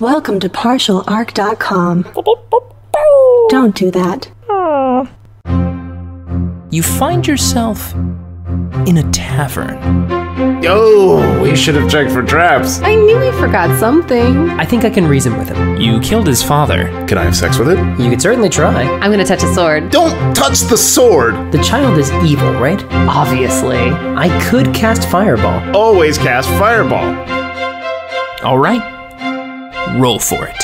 Welcome to partialarc.com. Don't do that. You find yourself in a tavern. Oh, we should have checked for traps. I knew he forgot something. I think I can reason with him. You killed his father. Can I have sex with it? You could certainly try. I'm gonna touch a sword. Don't touch the sword! The child is evil, right? Obviously. I could cast Fireball. Always cast Fireball. All right, roll for it.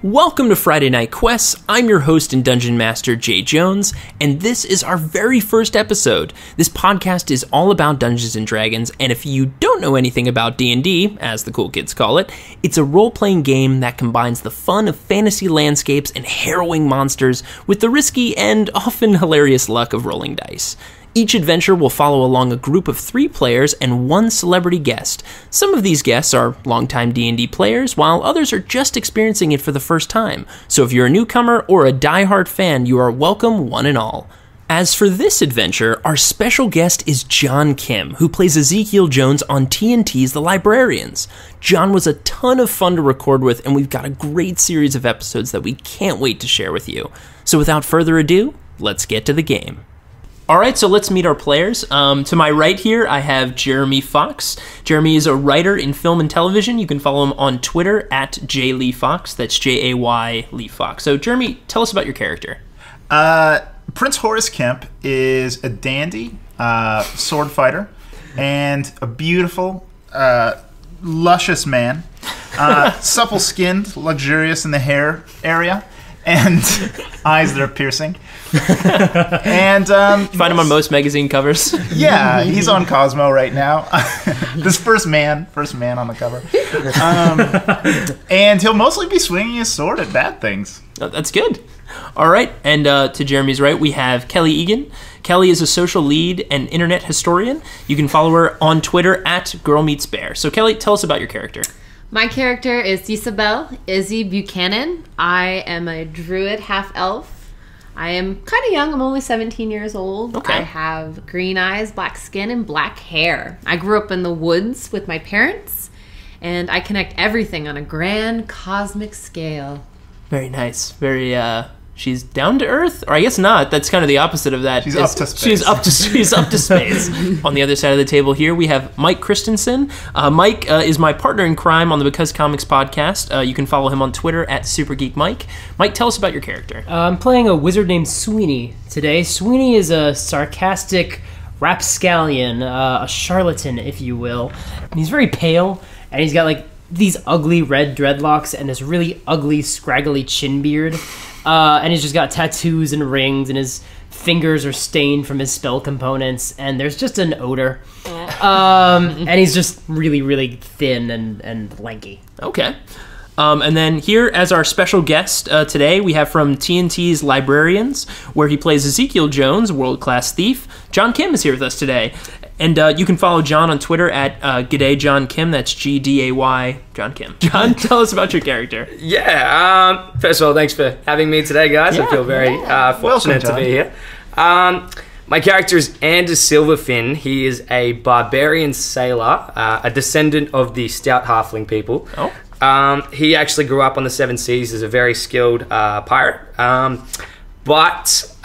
Welcome to Friday Night Quests. I'm your host and Dungeon Master, Jay Jones, and this is our very first episode. This podcast is all about Dungeons & Dragons, and if you don't know anything about D&D, as the cool kids call it, it's a role-playing game that combines the fun of fantasy landscapes and harrowing monsters with the risky and often hilarious luck of rolling dice. Each adventure will follow along a group of 3 players and 1 celebrity guest. Some of these guests are longtime D&D players, while others are just experiencing it for the first time. So if you're a newcomer or a diehard fan, you are welcome one and all. As for this adventure, our special guest is John Kim, who plays Ezekiel Jones on TNT's The Librarians. John was a ton of fun to record with, and we've got a great series of episodes that we can't wait to share with you. So without further ado, let's get to the game. All right, so let's meet our players. To my right here, I have Jeremy Fox. Jeremy is a writer in film and television. You can follow him on Twitter at JLeeFox. That's Jay Lee Fox. So, Jeremy, tell us about your character. Prince Horace Kemp is a dandy sword fighter and a beautiful, luscious man. Supple-skinned, luxurious in the hair area, and eyes that are piercing. And find him on most magazine covers. Yeah, he's on Cosmo right now. This first man on the cover. And he'll mostly be swinging his sword at bad things. That's good. All right, and to Jeremy's right, we have Kelly Egan. Kelly is a social lead and internet historian. You can follow her on Twitter at GirlMeetsBear. So Kelly, tell us about your character. My character is Ysabel, Izzy Buchanan. I am a druid half-elf. I am kind of young. I'm only 17 years old. Okay. I have green eyes, black skin, and black hair. I grew up in the woods with my parents, and I connect everything on a grand cosmic scale. Very nice. Very, she's down to earth? Or I guess not. That's kind of the opposite of that. She's up to space. She's up to space. On the other side of the table here, we have Mike Christensen. Mike is my partner in crime on the Because Comics podcast. You can follow him on Twitter at SuperGeekMike. Mike, tell us about your character. I'm playing a wizard named Sweeney today. Sweeney is a sarcastic rapscallion, a charlatan, if you will. And he's very pale, and he's got like these ugly red dreadlocks and this really ugly scraggly chin beard. And he's just got tattoos and rings, and his fingers are stained from his spell components, and there's just an odor. And he's just really, really thin and lanky. Okay. And then here as our special guest today, we have from TNT's Librarians, where he plays Ezekiel Jones, world-class thief. John Kim is here with us today. And you can follow John on Twitter at G'day John Kim. That's Gday John Kim. John, tell us about your character. Yeah. First of all, thanks for having me today, guys. I feel very fortunate to be here. My character is Ander Silverfin. He is a barbarian sailor, a descendant of the stout halfling people. Oh. He actually grew up on the Seven Seas as a very skilled pirate. But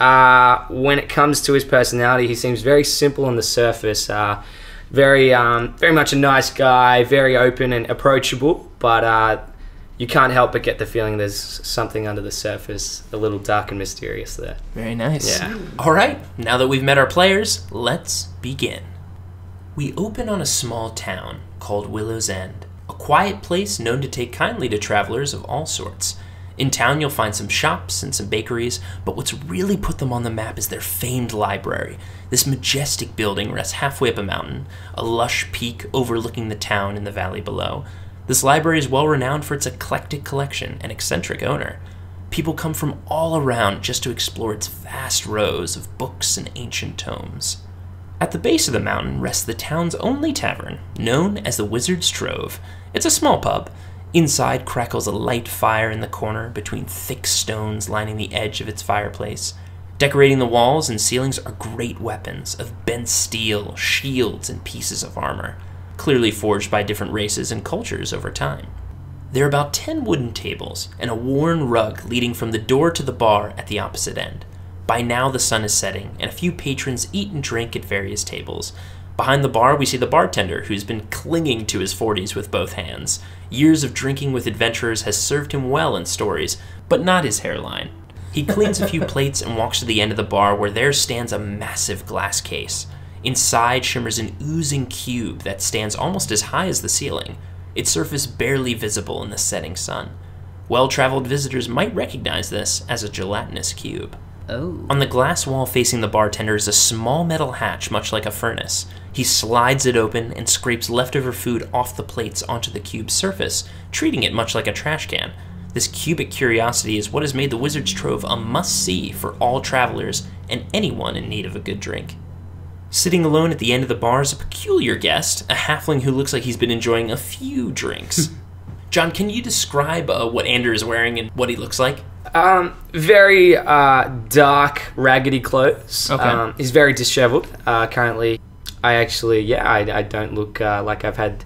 when it comes to his personality, he seems very simple on the surface, very much a nice guy, very open and approachable, but you can't help but get the feeling there's something under the surface, a little dark and mysterious there. Very nice. Yeah. All right, now that we've met our players, let's begin. We open on a small town called Willow's End, a quiet place known to take kindly to travelers of all sorts. In town, you'll find some shops and some bakeries, but what's really put them on the map is their famed library. This majestic building rests halfway up a mountain, a lush peak overlooking the town and the valley below. This library is well renowned for its eclectic collection and eccentric owner. People come from all around just to explore its vast rows of books and ancient tomes. At the base of the mountain rests the town's only tavern, known as the Wizard's Trove. It's a small pub. Inside crackles a light fire in the corner between thick stones lining the edge of its fireplace. Decorating the walls and ceilings are great weapons of bent steel, shields, and pieces of armor, clearly forged by different races and cultures over time. There are about 10 wooden tables and a worn rug leading from the door to the bar at the opposite end. By now the sun is setting, and a few patrons eat and drink at various tables. Behind the bar, we see the bartender, who's been clinging to his 40s with both hands. Years of drinking with adventurers has served him well in stories, but not his hairline. He cleans a few plates and walks to the end of the bar, where there stands a massive glass case. Inside shimmers an oozing cube that stands almost as high as the ceiling, its surface barely visible in the setting sun. Well-traveled visitors might recognize this as a gelatinous cube. Oh. On the glass wall facing the bartender is a small metal hatch, much like a furnace. He slides it open and scrapes leftover food off the plates onto the cube's surface, treating it much like a trash can. This cubic curiosity is what has made the Wizard's Trove a must-see for all travelers and anyone in need of a good drink. Sitting alone at the end of the bar is a peculiar guest, a halfling who looks like he's been enjoying a few drinks. John, can you describe what Ander is wearing and what he looks like? Very dark, raggedy clothes. Okay. He's very disheveled currently. I don't look like I've had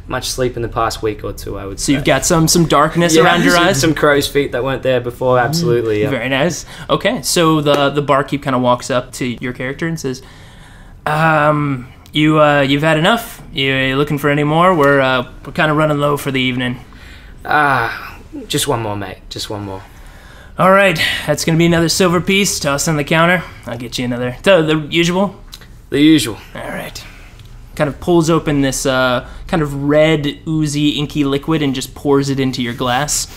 much sleep in the past week or two, I would say. So you've got some darkness around your eyes? Some crow's feet that weren't there before, absolutely. Yeah. Very nice. Okay, so the barkeep kind of walks up to your character and says, you've had enough? You looking for any more? We're kind of running low for the evening. Just one more, mate. Just one more. All right, that's going to be another silver piece. Toss on the counter. I'll get you another. The usual? The usual. All right. Kind of pulls open this kind of red, oozy, inky liquid and just pours it into your glass.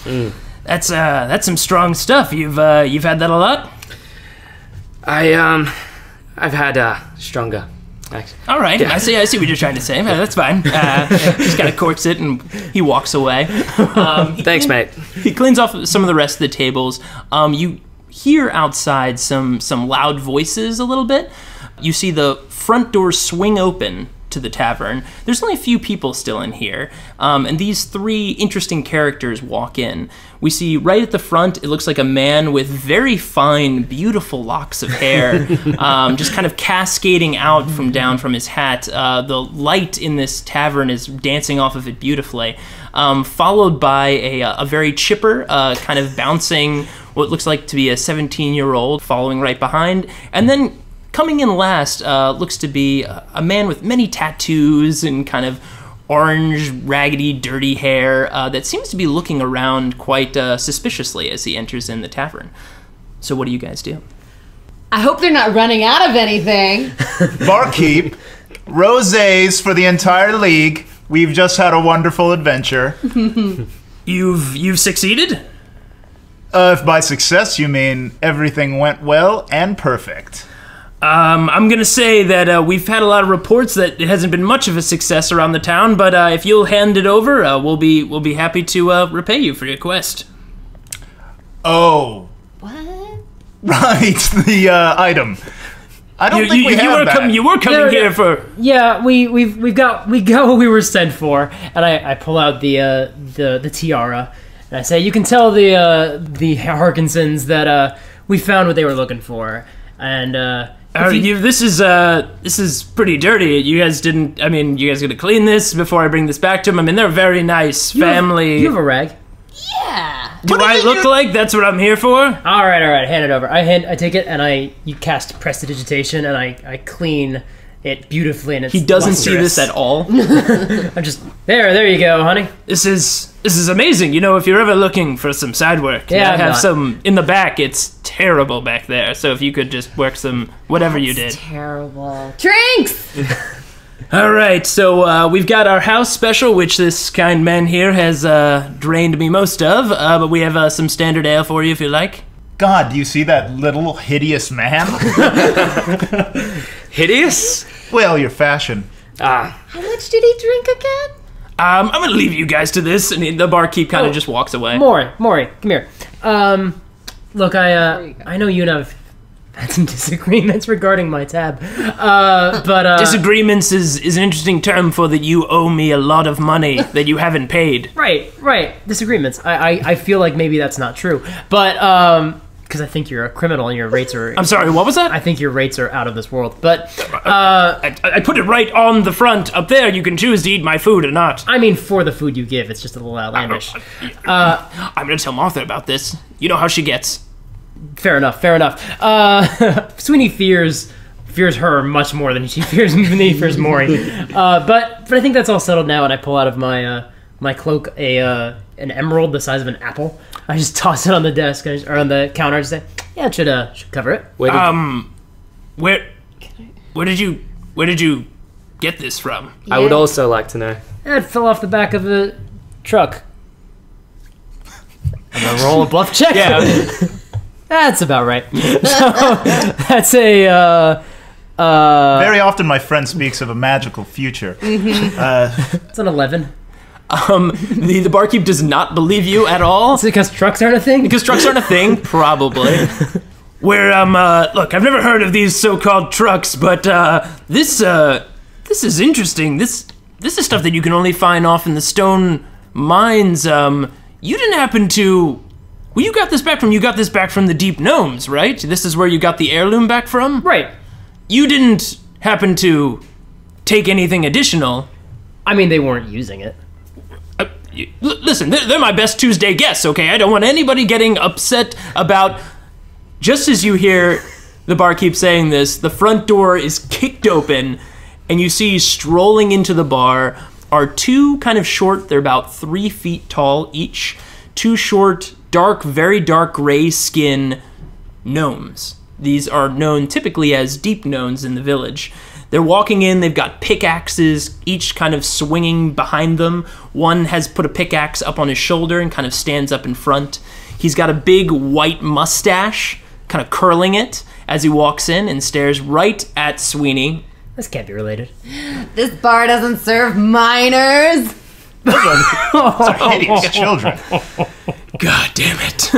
That's some strong stuff. You've had that a lot? I've had stronger. Actually. All right, yeah. I see what you're trying to say. That's fine. Just kind of corks it and he walks away. Thanks, mate. He cleans off some of the rest of the tables. You hear outside some loud voices a little bit. You see the front door swing open to the tavern. There's only a few people still in here, and these three interesting characters walk in. We see right at the front, it looks like a man with very fine, beautiful locks of hair, just kind of cascading out down from his hat. The light in this tavern is dancing off of it beautifully, followed by a very chipper, kind of bouncing what looks like to be a 17-year-old following right behind, and then coming in last looks to be a man with many tattoos and kind of orange, raggedy, dirty hair that seems to be looking around quite suspiciously as he enters in the tavern. So what do you guys do? I hope they're not running out of anything. Barkeep, rosés for the entire league. We've just had a wonderful adventure. You've succeeded? If by success you mean everything went well and perfect. I'm gonna say that we've had a lot of reports that it hasn't been much of a success around the town, but if you'll hand it over, we'll be happy to repay you for your quest. Oh. What? Right, the item. I don't think we have that. You were coming here for... Yeah, we got what we were sent for, and I pull out the tiara, and I say, you can tell the Harkinsons that we found what they were looking for, and this is pretty dirty. You guys didn't... I mean, you guys gonna clean this before I bring this back to them? I mean, they're a very nice family. You have a rag. Yeah. Do I look like that's what I'm here for? All right, hand it over. I take it and you cast prestidigitation and I clean it beautifully and it's He doesn't lustrous. see this at all. I'm just there you go, honey. This is amazing. You know, if you're ever looking for some side work, yeah, I have some in the back. It's terrible back there. So if you could just work some whatever you did. Terrible. Drinks. All right, so we've got our house special, which this kind man here has drained me most of, but we have some standard ale for you if you like. God, do you see that little hideous man? Hideous? Well, your fashion. How much did he drink again? I'm gonna leave you guys to this, and the barkeep kind of just walks away. Maury, come here. Look, I know you and I've had some disagreements regarding my tab, but disagreements is an interesting term for that you owe me a lot of money that you haven't paid. Right. Disagreements. I feel like maybe that's not true, but because I think you're a criminal and your rates are... I'm sorry, what was that? I think your rates are out of this world, but... I put it right on the front up there. You can choose to eat my food or not. I mean, for the food you give, it's just a little outlandish. I'm going to tell Martha about this. You know how she gets. Fair enough. Sweeney fears her much more than he fears Maury. But I think that's all settled now, and I pull out of my cloak an emerald the size of an apple. I just toss it on the desk or on the counter and say, "Yeah, it should cover it." Where did you get this from? I would also like to know. It fell off the back of the truck. I'm gonna roll a bluff check. Yeah. That's about right. So, that's a... Very often my friend speaks of a magical future. it's an 11. The barkeep does not believe you at all. Is it because trucks aren't a thing? Because trucks aren't a thing? Probably. Where, look, I've never heard of these so-called trucks, but, this is interesting. This is stuff that you can only find off in the stone mines. You didn't happen to... Well, you got this back from the Deep Gnomes, right? This is where you got the heirloom back from? Right. You didn't happen to take anything additional? I mean, they weren't using it. Listen, they're my best Tuesday guests, okay? I don't want anybody getting upset about... Just as you hear the barkeep saying this, the front door is kicked open, and you see strolling into the bar are two kind of short, they're about 3 feet tall each, two short, very dark gray skin gnomes. These are known typically as deep gnomes in the village. They're walking in, they've got pickaxes, each kind of swinging behind them. One has put a pickaxe up on his shoulder and kind of stands up in front. He's got a big white mustache, kind of curling it as he walks in and stares right at Sweeney. This can't be related. This bar doesn't serve minors. Those are hideous children. God damn it.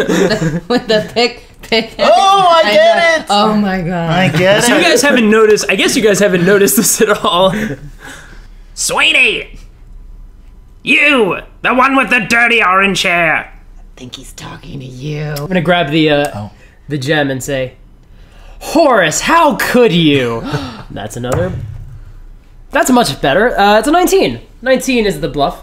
With the pick. Oh, I get it! Oh my god. I get So it. you guys haven't noticed, I guess you guys haven't noticed this at all. Sweeney! You! The one with the dirty orange hair! I think he's talking to you. I'm gonna grab the gem and say, Horace, how could you? That's much better. It's a 19. 19 is the bluff.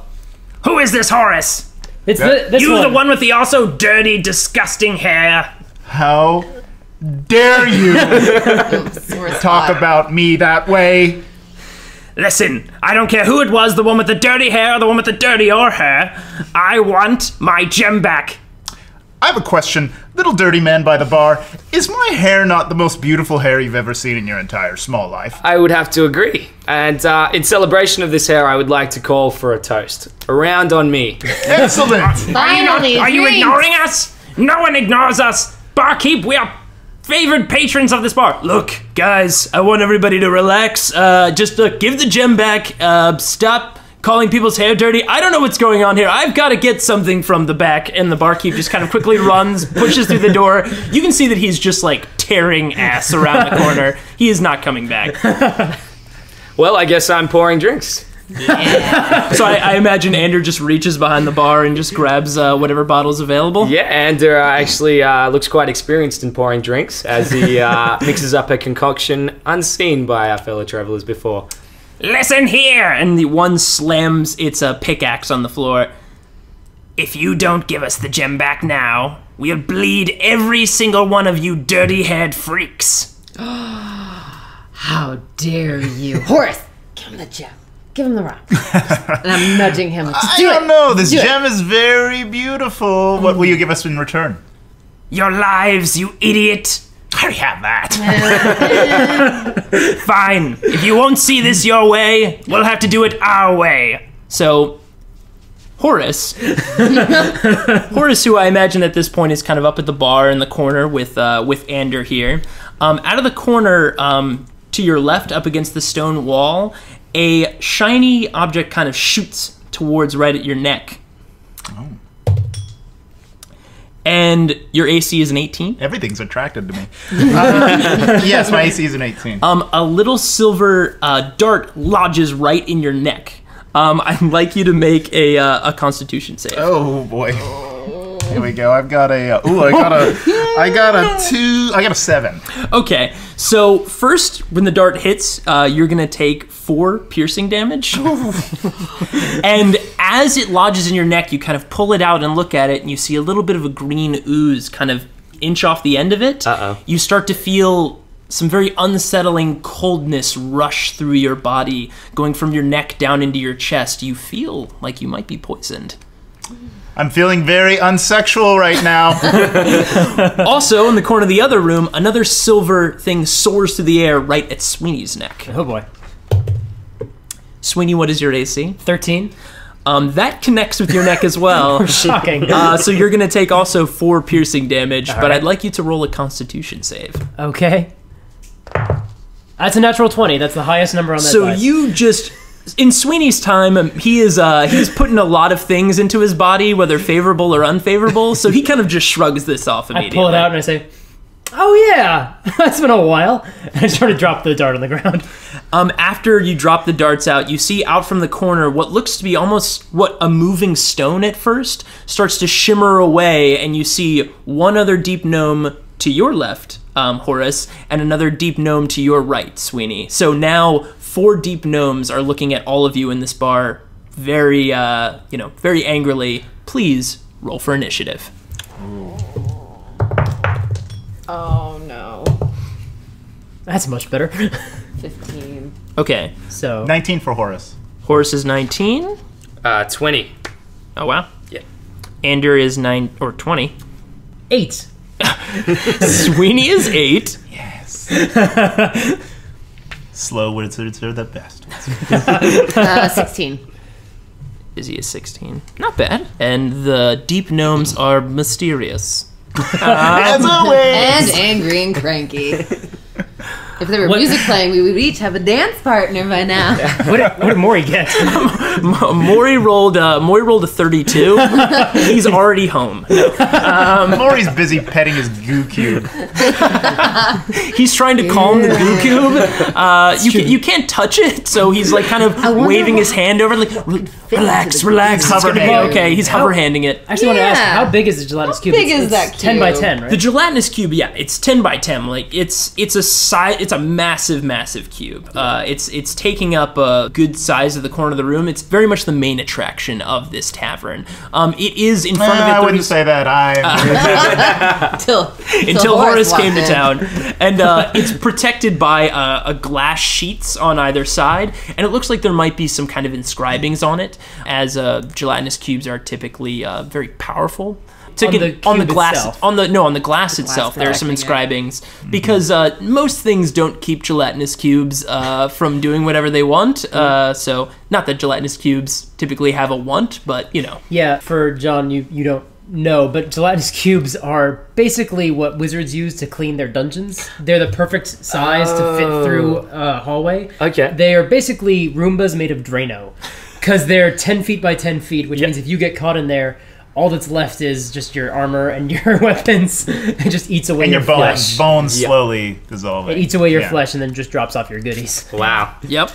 Who is this Horace? It's this You one. the one with the also dirty, disgusting hair. How dare you talk about me that way? Listen, I don't care who it was, the one with the dirty hair or the one with the dirtier hair. I want my gem back. I have a question. Little dirty man by the bar, is my hair not the most beautiful hair you've ever seen in your entire small life? I would have to agree. And in celebration of this hair, I would like to call for a toast. A round on me. Excellent! Finally, Are you drinks. ignoring us? No one ignores us. Barkeep, we are favored patrons of this bar. Look, guys, I want everybody to relax. Just give the gem back. Stop calling people's hair dirty. I don't know what's going on here. I've got to get something from the back. And the barkeep just kind of quickly runs, pushes through the door. You can see that he's just like tearing ass around the corner. He is not coming back. Well, I guess I'm pouring drinks. Yeah. So I imagine Ander just reaches behind the bar and just grabs whatever bottle's available. Yeah, Ander actually looks quite experienced in pouring drinks as he mixes up a concoction unseen by our fellow travelers before. Listen here! And the one slams its pickaxe on the floor. If you don't give us the gem back now, we'll bleed every single one of you dirty-haired freaks. How dare you. Horace, give him the gem. Give him the rock. And I'm nudging him. I don't know. This gem is very beautiful. What will you give us in return? Your lives, you idiot! I already have that. Fine. If you won't see this your way, we'll have to do it our way. So, Horace, who I imagine at this point is kind of up at the bar in the corner with Ander here. Out of the corner to your left, up against the stone wall, a shiny object kind of shoots towards right at your neck. Oh. And your AC is an 18. Everything's attracted to me. Yes, my AC is an 18. A little silver dart lodges right in your neck. I'd like you to make a Constitution save. Oh, boy. Here we go. I've got a. I got a 7. Okay, so first, when the dart hits, you're gonna take 4 piercing damage. And as it lodges in your neck, you kind of pull it out and look at it, and you see a little bit of a green ooze kind of inch off the end of it. You start to feel some very unsettling coldness rush through your body, going from your neck down into your chest. You feel like you might be poisoned. I'm feeling very unsexual right now. Also, in the corner of the other room, another silver thing soars through the air right at Sweeney's neck. Oh boy. Sweeney, what is your AC? 13. That connects with your neck as well. Shocking. So you're going to take also 4 piercing damage, but right. I'd like you to roll a Constitution save. Okay. That's a natural 20. That's the highest number on that So dice. you just... In Sweeney's time, he's putting a lot of things into his body, whether favorable or unfavorable, so he kind of just shrugs this off I immediately. pull it out and I say, oh yeah, it's been a while. And I try to drop the dart on the ground. After you drop the darts out, you see out from the corner what looks to be almost a moving stone at first starts to shimmer away, and you see one other deep gnome to your left, Horace, and another deep gnome to your right, Sweeney. So now 4 deep gnomes are looking at all of you in this bar very, very angrily. Please roll for initiative. Oh no. That's much better. 15. Okay, So 19 for Horace. Horace is 19. 20. Oh, wow. Yeah. Ander is 9 or 20. 8. Sweeney is 8. Slow wizards are the best. 16. Izzy is 16. Not bad. And the deep gnomes are mysterious. As always. And angry and cranky. If there were music playing, we would each have a dance partner by now. What did Maury get? Maury rolled a 32. He's already home. Maury's busy petting his goo cube. He's trying to calm the goo cube. You can't touch it, so he's like kind of waving his hand over, like relax. It's gonna be okay. He's hover handing it. I actually want to ask, how big is the gelatinous cube? How big is that cube? 10 by 10, right? The gelatinous cube, yeah, it's 10 by 10. Like it's a massive cube. It's taking up a good size of the corner of the room. It's very much the main attraction of this tavern. It is in front of it. I wouldn't say that. Until Horace came to town, and it's protected by a glass sheets on either side, and it looks like there might be some kind of inscribings on it, as gelatinous cubes are typically very powerful. On the glass itself, there are some inscribings, because most things don't keep gelatinous cubes from doing whatever they want. So, not that gelatinous cubes typically have a want, but you know. Yeah, for John, you don't know, but gelatinous cubes are basically what wizards use to clean their dungeons. They're the perfect size to fit through a hallway. Okay. They are basically Roombas made of Drano, because they're 10 feet by 10 feet, which means if you get caught in there, all that's left is just your armor and your weapons. It just eats away your flesh. Bones slowly dissolve. It eats away your flesh and then just drops off your goodies. Wow. Yep.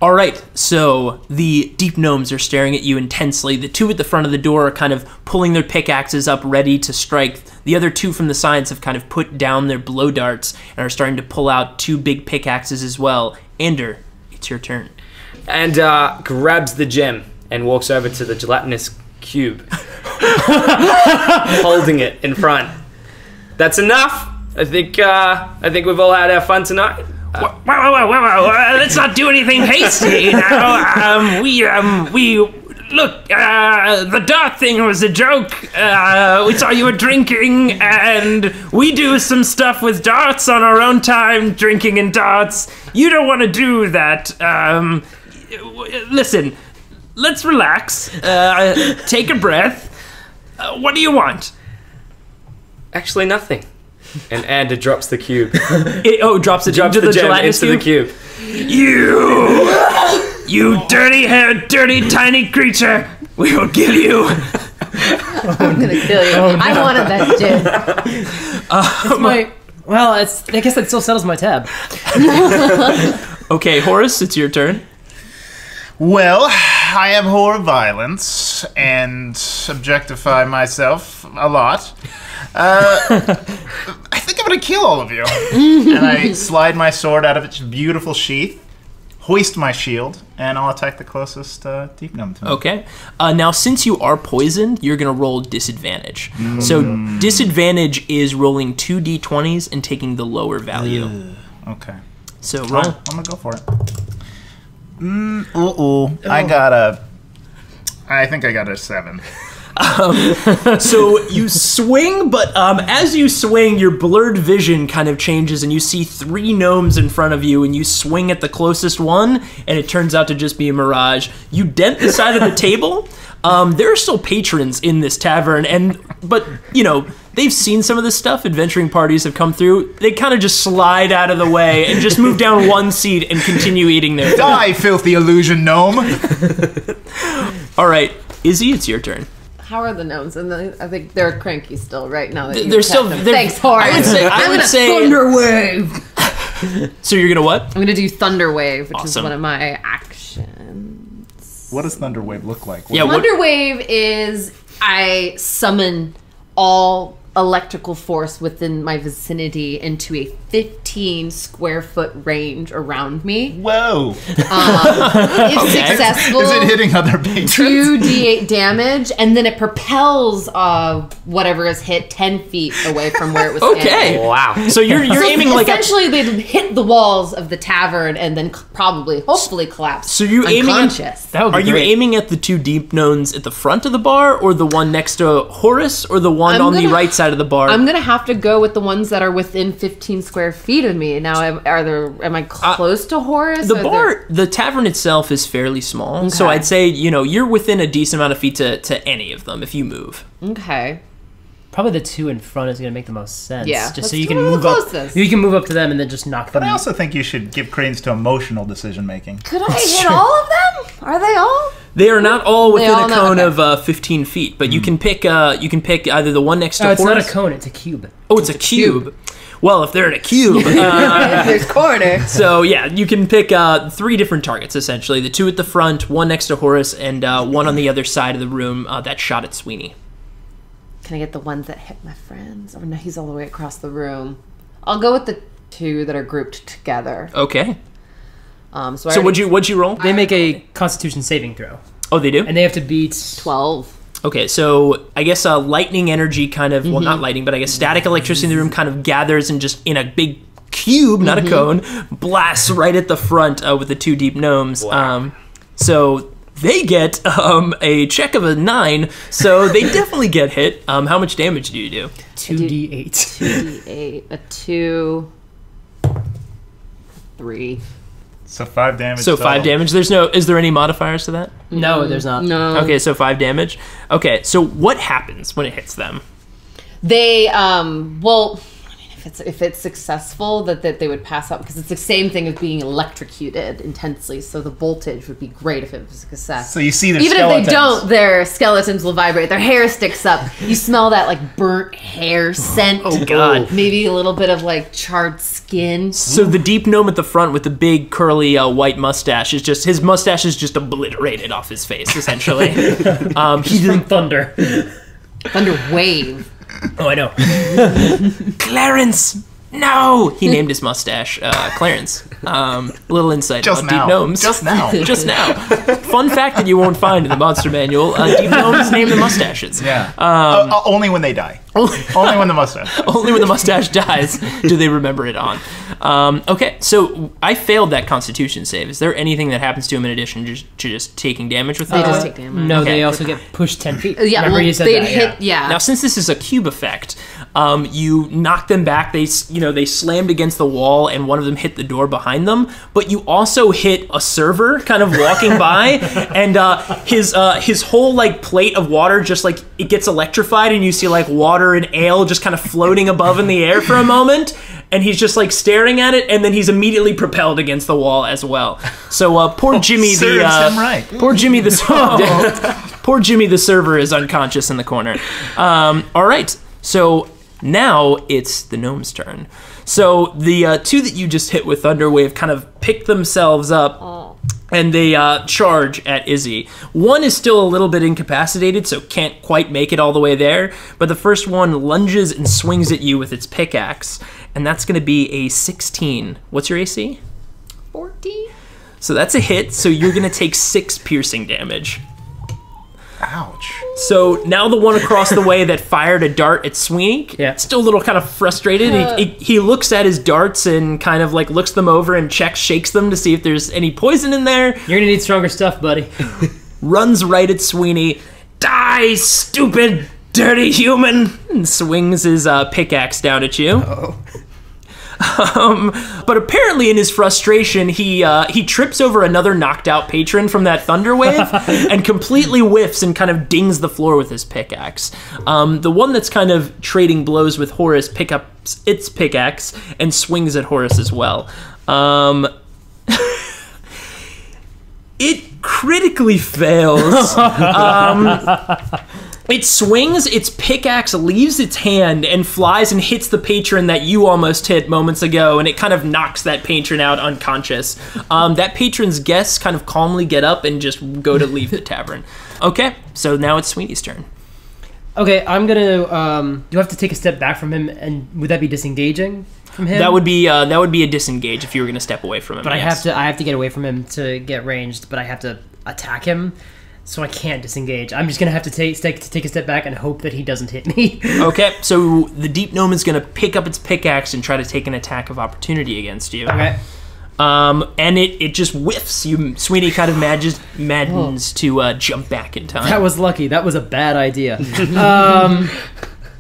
All right, so the deep gnomes are staring at you intensely. The 2 at the front of the door are kind of pulling their pickaxes up, ready to strike. The other 2 from the sides have kind of put down their blow darts and are starting to pull out 2 big pickaxes as well. Ander, it's your turn. And grabs the gem and walks over to the gelatinous cube, holding it in front. That's enough. I think we've all had our fun tonight. Let's not do anything hasty now. We look. The dart thing was a joke. We saw you were drinking, and we do some stuff with darts on our own time, drinking and darts. You don't want to do that. Listen. Let's relax. Take a breath. What do you want? Actually, nothing. And Ander drops the cube. Drops it into the gelatinous cube. You dirty-haired, dirty, tiny creature. We will kill you. I'm gonna kill you. I wanted that gem. I guess that still settles my tab. Okay, Horace, it's your turn. Well, I abhor violence and objectify myself a lot. I think I'm gonna kill all of you. And I slide my sword out of its beautiful sheath, hoist my shield, and I'll attack the closest deep gnome to me. Okay. Now, since you are poisoned, you're going to roll disadvantage. So disadvantage is rolling 2 d20s and taking the lower value. Okay. So roll. I'm gonna go for it. I think I got a 7. So you swing, but as you swing, your blurred vision kind of changes, and you see 3 gnomes in front of you, and you swing at the closest one, and it turns out to just be a mirage. You dent the side of the table. There are still patrons in this tavern, but you know, they've seen some of this stuff. Adventuring parties have come through. They kind of just slide out of the way and just move down one seat and continue eating their food. Die, filthy illusion gnome! All right, Izzy, it's your turn. How are the gnomes? And I think they're cranky still, right now that They're still. Thanks, Horace. I would say thunder wave. So you're gonna what? I'm gonna do thunder wave, which Awesome. is one of my actions. What does Thunderwave look like? Yeah, what- Thunder wave is I summon all electrical force within my vicinity into a 15 square foot range around me. Whoa! If successful, Is it hitting other patrons? 2d8 damage, and then it propels whatever is hit 10 feet away from where it was Okay. standing. Wow. So you're aiming like a. Essentially, they'd hit the walls of the tavern and then hopefully collapse. So you aiming at, unconscious. That would be Are you great. aiming at the 2 deep gnomes at the front of the bar, or the one next to Horace, or the one I'm on the gonna- right side of the bar? I'm gonna have to go with the ones that are within 15 square feet of me. Now, am I close to Horace? The bar, the tavern itself is fairly small, so Okay. I'd say, you know, you're within a decent amount of feet to any of them if you move. Okay. Probably the 2 in front is going to make the most sense. Yeah, Just let's so you do can the move up. closest. You can move up to them and then just knock them. But I also think you should give credence to emotional decision making. Could I hit all of them? Are they all? They are not all within all a not- cone okay. of 15 feet, but you can pick either the one next to Oh, it's Horace. not a cone; it's a cube. Oh, it's a cube. Well, if they're in a cube. There's corner. So yeah, you can pick 3 different targets essentially: the 2 at the front, one next to Horace, and one on the other side of the room that shot at Sweeney. Can I get the ones that hit my friends? Oh no, he's all the way across the room. I'll go with the 2 that are grouped together. Okay. So So what'd you roll? They make a Constitution saving throw, Oh, they do. and they have to beat. 12. Okay, so I guess lightning energy kind of, well, not lightning, but I guess static electricity in the room kind of gathers and just in a big cube, not a cone, blasts right at the front with the 2 deep gnomes. Wow. So they get a check of a 9, so they definitely get hit. How much damage do you do? 2d8. 2d8, a 2, 3. So 5 damage. So 5 damage. Is there any modifiers to that? No, there's not. No. Okay, so 5 damage. Okay, so what happens when it hits them? They, well, I mean, if it's successful, that they would pass out, because it's the same thing as being electrocuted intensely, so the voltage would be great if it was a success. So you see their Even skeletons. if they don't, their skeletons will vibrate. Their hair sticks up. You smell that like burnt hair scent. Oh, God. Maybe a little bit of like charred skin. So the deep gnome at the front with the big curly white mustache his mustache is just obliterated off his face, essentially. He's from Thunder. Thunder wave. Oh, I know. Clarence! No! He named his mustache Clarence. Little insight Just about now. deep gnomes. Just now. Just now. Fun fact that you won't find in the monster manual: deep gnomes name the mustaches. Yeah. Only when they die. Only Only when the mustache. Only when the mustache dies do they remember it on. Okay, so I failed that Constitution save. Is there anything that happens to him in addition to just taking damage with They that? just take damage. No, Okay. they also get pushed 10 feet. Yeah, Remember well, you said they'd that? hit. Yeah. Now, since this is a cube effect, you knock them back. They slammed against the wall, and one of them hit the door behind them. But you also hit a server kind of walking by, and his whole like plate of water just like it gets electrified, and you see like water and ale just kind of floating above in the air for a moment. And he's just like staring at it, and then he's immediately propelled against the wall as well. So poor Jimmy serves him right. Poor Jimmy the poor Jimmy the server is unconscious in the corner. All right, so now it's the gnome's turn. So the 2 that you just hit with Thunderwave kind of pick themselves up and they charge at Izzy. One is still a little bit incapacitated, so can't quite make it all the way there, but the first one lunges and swings at you with its pickaxe, and that's going to be a 16. What's your AC? 14. So that's a hit, so you're going to take 6 piercing damage. Ouch. So now the one across the way that fired a dart at Sweeney, still a little kind of frustrated. He looks at his darts and kind of like looks them over and shakes them to see if there's any poison in there. You're gonna need stronger stuff, buddy. Runs right at Sweeney. Die, stupid, dirty human! And swings his pickaxe down at you. Uh-oh. But apparently in his frustration, he trips over another knocked out patron from that thunder wave and completely whiffs and kind of dings the floor with his pickaxe. The one that's kind of trading blows with Horace picks up its pickaxe and swings at Horace as well. It critically fails. It swings, its pickaxe leaves its hand and flies and hits the patron that you almost hit moments ago, and it kind of knocks that patron out unconscious. That patron's guests kind of calmly get up and just go to leave the tavern. Okay, so now it's Sweeney's turn. Okay, I'm gonna. You have to take a step back from him, and would that be disengaging from him? That would be a disengage if you were gonna step away from him. But yes. I have to get away from him to get ranged. But I have to attack him. So I can't disengage. I'm just going to have to take a step back and hope that he doesn't hit me. Okay, so the deep gnome is going to pick up its pickaxe and try to take an attack of opportunity against you. Okay. And it just whiffs. Sweeney kind of maddens to jump back in time. That was lucky. That was a bad idea.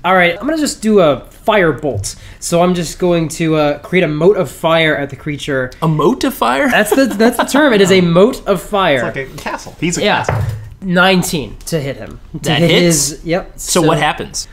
All right, I'm going to just do a fire bolt. So I'm just going to create a mote of fire at the creature. A mote of fire? That's the term. It is a mote of fire. It's like a castle. He's a castle. 19 to hit him. That hits? Yep. So what happens?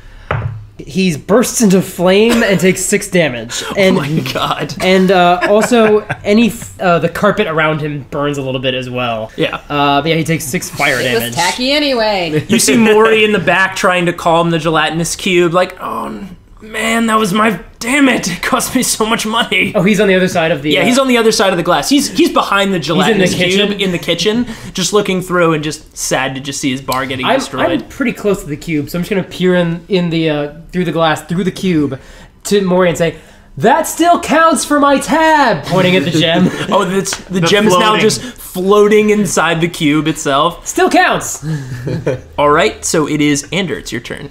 He bursts into flame and takes 6 damage. And, oh my god! And also, the carpet around him burns a little bit as well. Yeah. But yeah, he takes 6 fire damage. It was tacky anyway. You see Maury in the back trying to calm the gelatinous cube, like, oh man, that was my. Damn it! It cost me so much money. Oh, he's on the other side of the. Yeah, he's on the other side of the glass. He's behind the gelatinous cube in the kitchen, just looking through and just sad to just see his bar getting destroyed. I'm pretty close to the cube, so I'm just gonna peer in the through the glass through the cube to Maury and say, "That still counts for my tab," pointing at the gem. Oh, the gem is now just floating inside the cube itself. Still counts. All right, so it is Ander. It's your turn.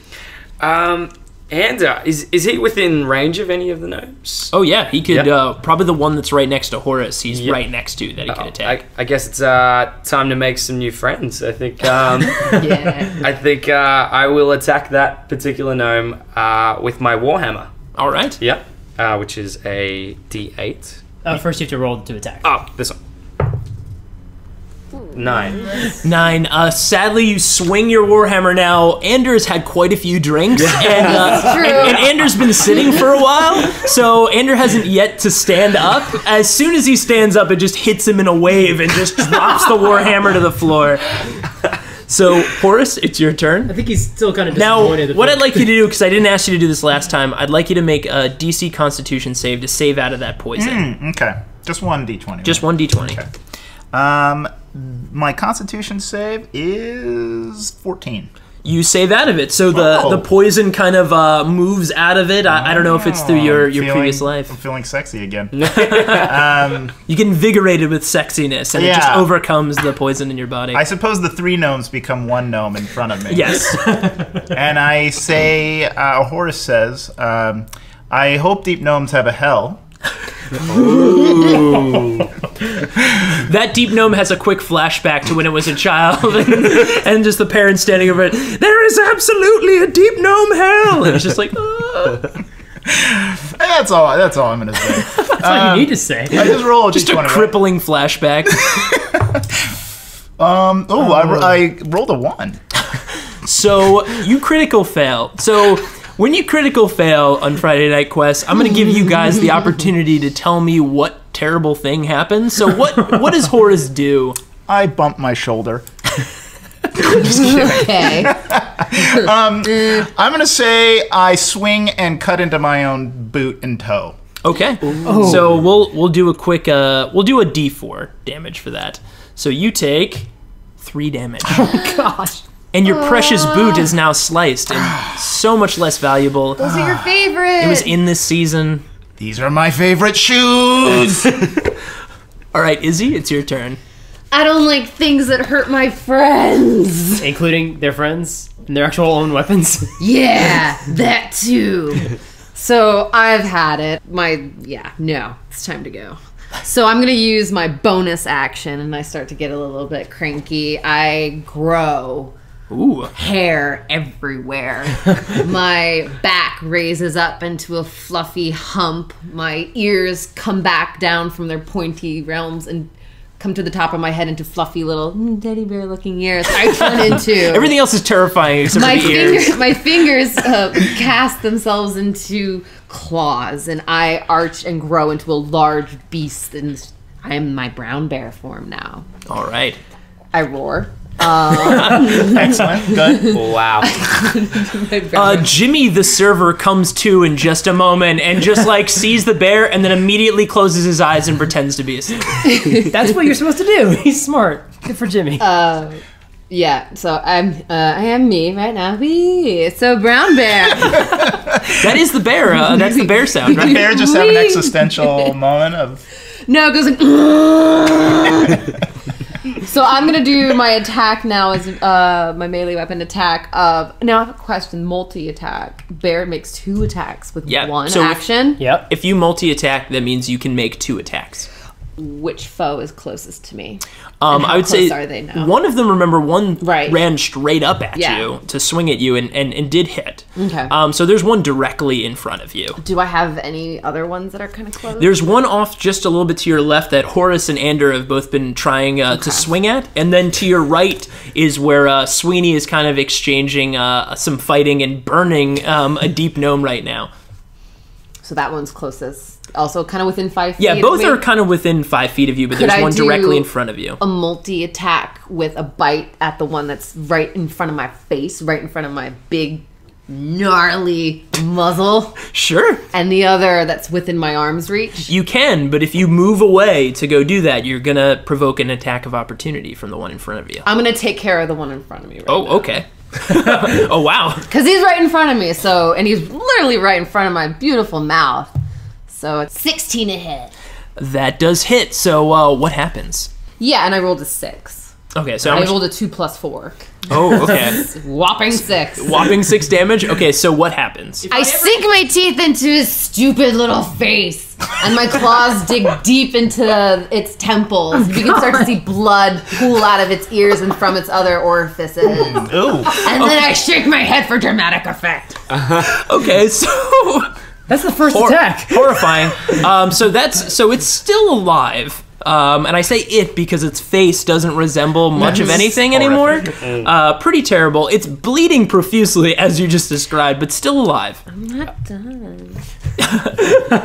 Ander, is he within range of any of the gnomes? Oh yeah, he could. Probably the one that's right next to Horace. He's right next to that he could attack. I guess it's time to make some new friends. I think. I think I will attack that particular gnome with my warhammer. All right. Yep. Which is a D8. First, you have to roll to attack. Oh, this one. 9. Sadly, you swing your warhammer now. Anders had quite a few drinks, and Anders been sitting for a while, so Ander hasn't yet to stand up. As soon as he stands up, it just hits him in a wave and just drops the warhammer to the floor. So, Horace, it's your turn. I think he's still kind of disappointed. Now, what I'd like you to do, because I didn't ask you to do this last time, I'd like you to make a DC Constitution save to save out of that poison. Okay. Just 1 D20. Just 1 D20. Okay. My Constitution save is 14. You save out of it, so the poison kind of moves out of it. I don't know if it's through your previous life. I'm feeling sexy again. You get invigorated with sexiness, and it just overcomes the poison in your body. I suppose the 3 gnomes become 1 gnome in front of me. Yes. And I say, Horace says, I hope deep gnomes have a hell. Ooh. That deep gnome has a quick flashback to when it was a child, and just the parents standing over it. There is absolutely a deep gnome hell. And it's just like, That's all I'm gonna say. That's all you need to say. I just roll just a crippling flashback. I rolled a 1. So you critical fail. So when you critical fail on Friday Night Quest, I'm going to give you guys the opportunity to tell me what terrible thing happened. So what does Horace do? I bump my shoulder. Okay. I'm going to say I swing and cut into my own boot and toe. Okay. Ooh. So we'll do a quick we'll do a D4 damage for that. So you take 3 damage. Gosh. And your precious boot is now sliced and so much less valuable. Those are your favorite. It was in this season. These are my favorite shoes. All right, Izzy, it's your turn. I don't like things that hurt my friends. Including their friends and their actual own weapons. Yeah, that too. So I've had it. No, it's time to go. So I'm going to use my bonus action, and I start to get a little bit cranky. I grow hair everywhere. My back raises up into a fluffy hump. My ears come back down from their pointy realms and come to the top of my head into fluffy little teddy bear looking ears. I turn into... Everything else is terrifying except for the ears. My fingers cast themselves into claws, and I arch and grow into a large beast, and I am my brown bear form now. All right. I roar. Excellent. Good. Wow. Jimmy, the server, comes to in just a moment and just like sees the bear and then immediately closes his eyes and pretends to be asleep. That's what you're supposed to do. He's smart. Good for Jimmy. Yeah, so I am me right now. Wee, so brown bear. That is the bear. That's the bear sound, The right? bear just have an existential moment of... No, it goes like... So I'm going to do my attack now as my melee weapon attack of... Now I have a question. Multi-attack. Bear makes 2 attacks with one action. Yep. If you multi-attack, that means you can make 2 attacks. Which foe is closest to me? I would say are they now? one of them, remember, one Right. ran straight up at you to swing at you and did hit. Okay. So there's one directly in front of you. Do I have any other ones that are kind of close? There's one off just a little bit to your left that Horace and Ander have both been trying to swing at. And then to your right is where Sweeney is kind of exchanging some fighting and burning a deep gnome right now. So that one's closest. Also kind of within 5 feet. Yeah, both are kind of within 5 feet of you, but there's one directly in front of you. A multi-attack with a bite at the one that's right in front of my face, right in front of my big, gnarly muzzle. Sure. And the other that's within my arm's reach. You can, but if you move away to go do that, you're going to provoke an attack of opportunity from the one in front of you. I'm going to take care of the one in front of me right now. Okay. Oh, wow. Because he's right in front of me, and he's literally right in front of my beautiful mouth. So it's 16 to hit. That does hit. So what happens? Yeah, and I rolled a 6. Okay, so I rolled a 2 plus 4. Oh, okay. Whopping 6. Whopping 6 damage? Okay, so what happens? I sink my teeth into his stupid little face, and my claws dig deep into its temples. You can start to see blood pool out of its ears and from its other orifices. Ooh. And then I shake my head for dramatic effect. Okay, so... That's the first attack. Horrifying. So it's still alive. And I say it because its face doesn't resemble much of anything anymore. Pretty terrible. It's bleeding profusely, as you just described, but still alive. I'm not done.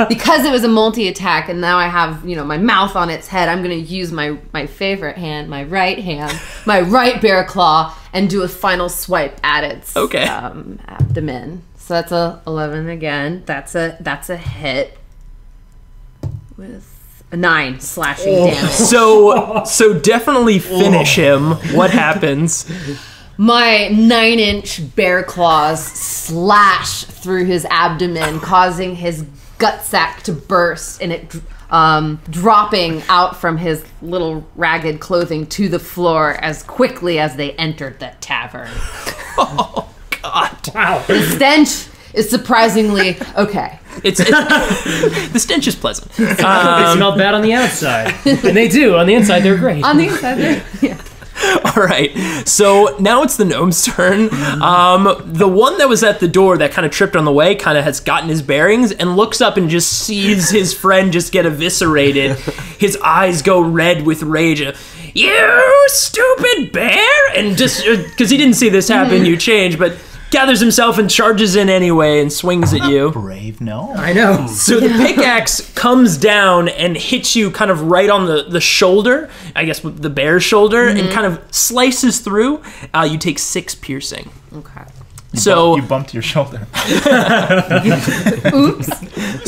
Because it was a multi-attack, and now I have, my mouth on its head, I'm going to use my favorite hand, my right hand, my right bear claw, and do a final swipe at its abdomen. So that's a 11 again. That's a hit with a 9 slashing damage. So definitely finish him. What happens? My 9-inch bear claws slash through his abdomen, causing his gut sac to burst, and it dropping out from his little ragged clothing to the floor as quickly as they entered the tavern. Oh, God. Wow. The stench is surprisingly okay. It's the stench is pleasant. They smell bad on the outside. And they do. On the inside, they're great. On the inside, yeah. All right, so now it's the gnome's turn. The one that was at the door that kind of tripped on the way kind of has gotten his bearings and looks up and just sees his friend just get eviscerated. His eyes go red with rage. You stupid bear! And just, because he didn't see this happen, you change, but gathers himself and charges in anyway and swings at you. Brave gnome. I know. So the pickaxe comes down and hits you kind of right on the shoulder, I guess the bear's shoulder, and kind of slices through. You take 6 piercing. Okay. You bumped your shoulder. Oops.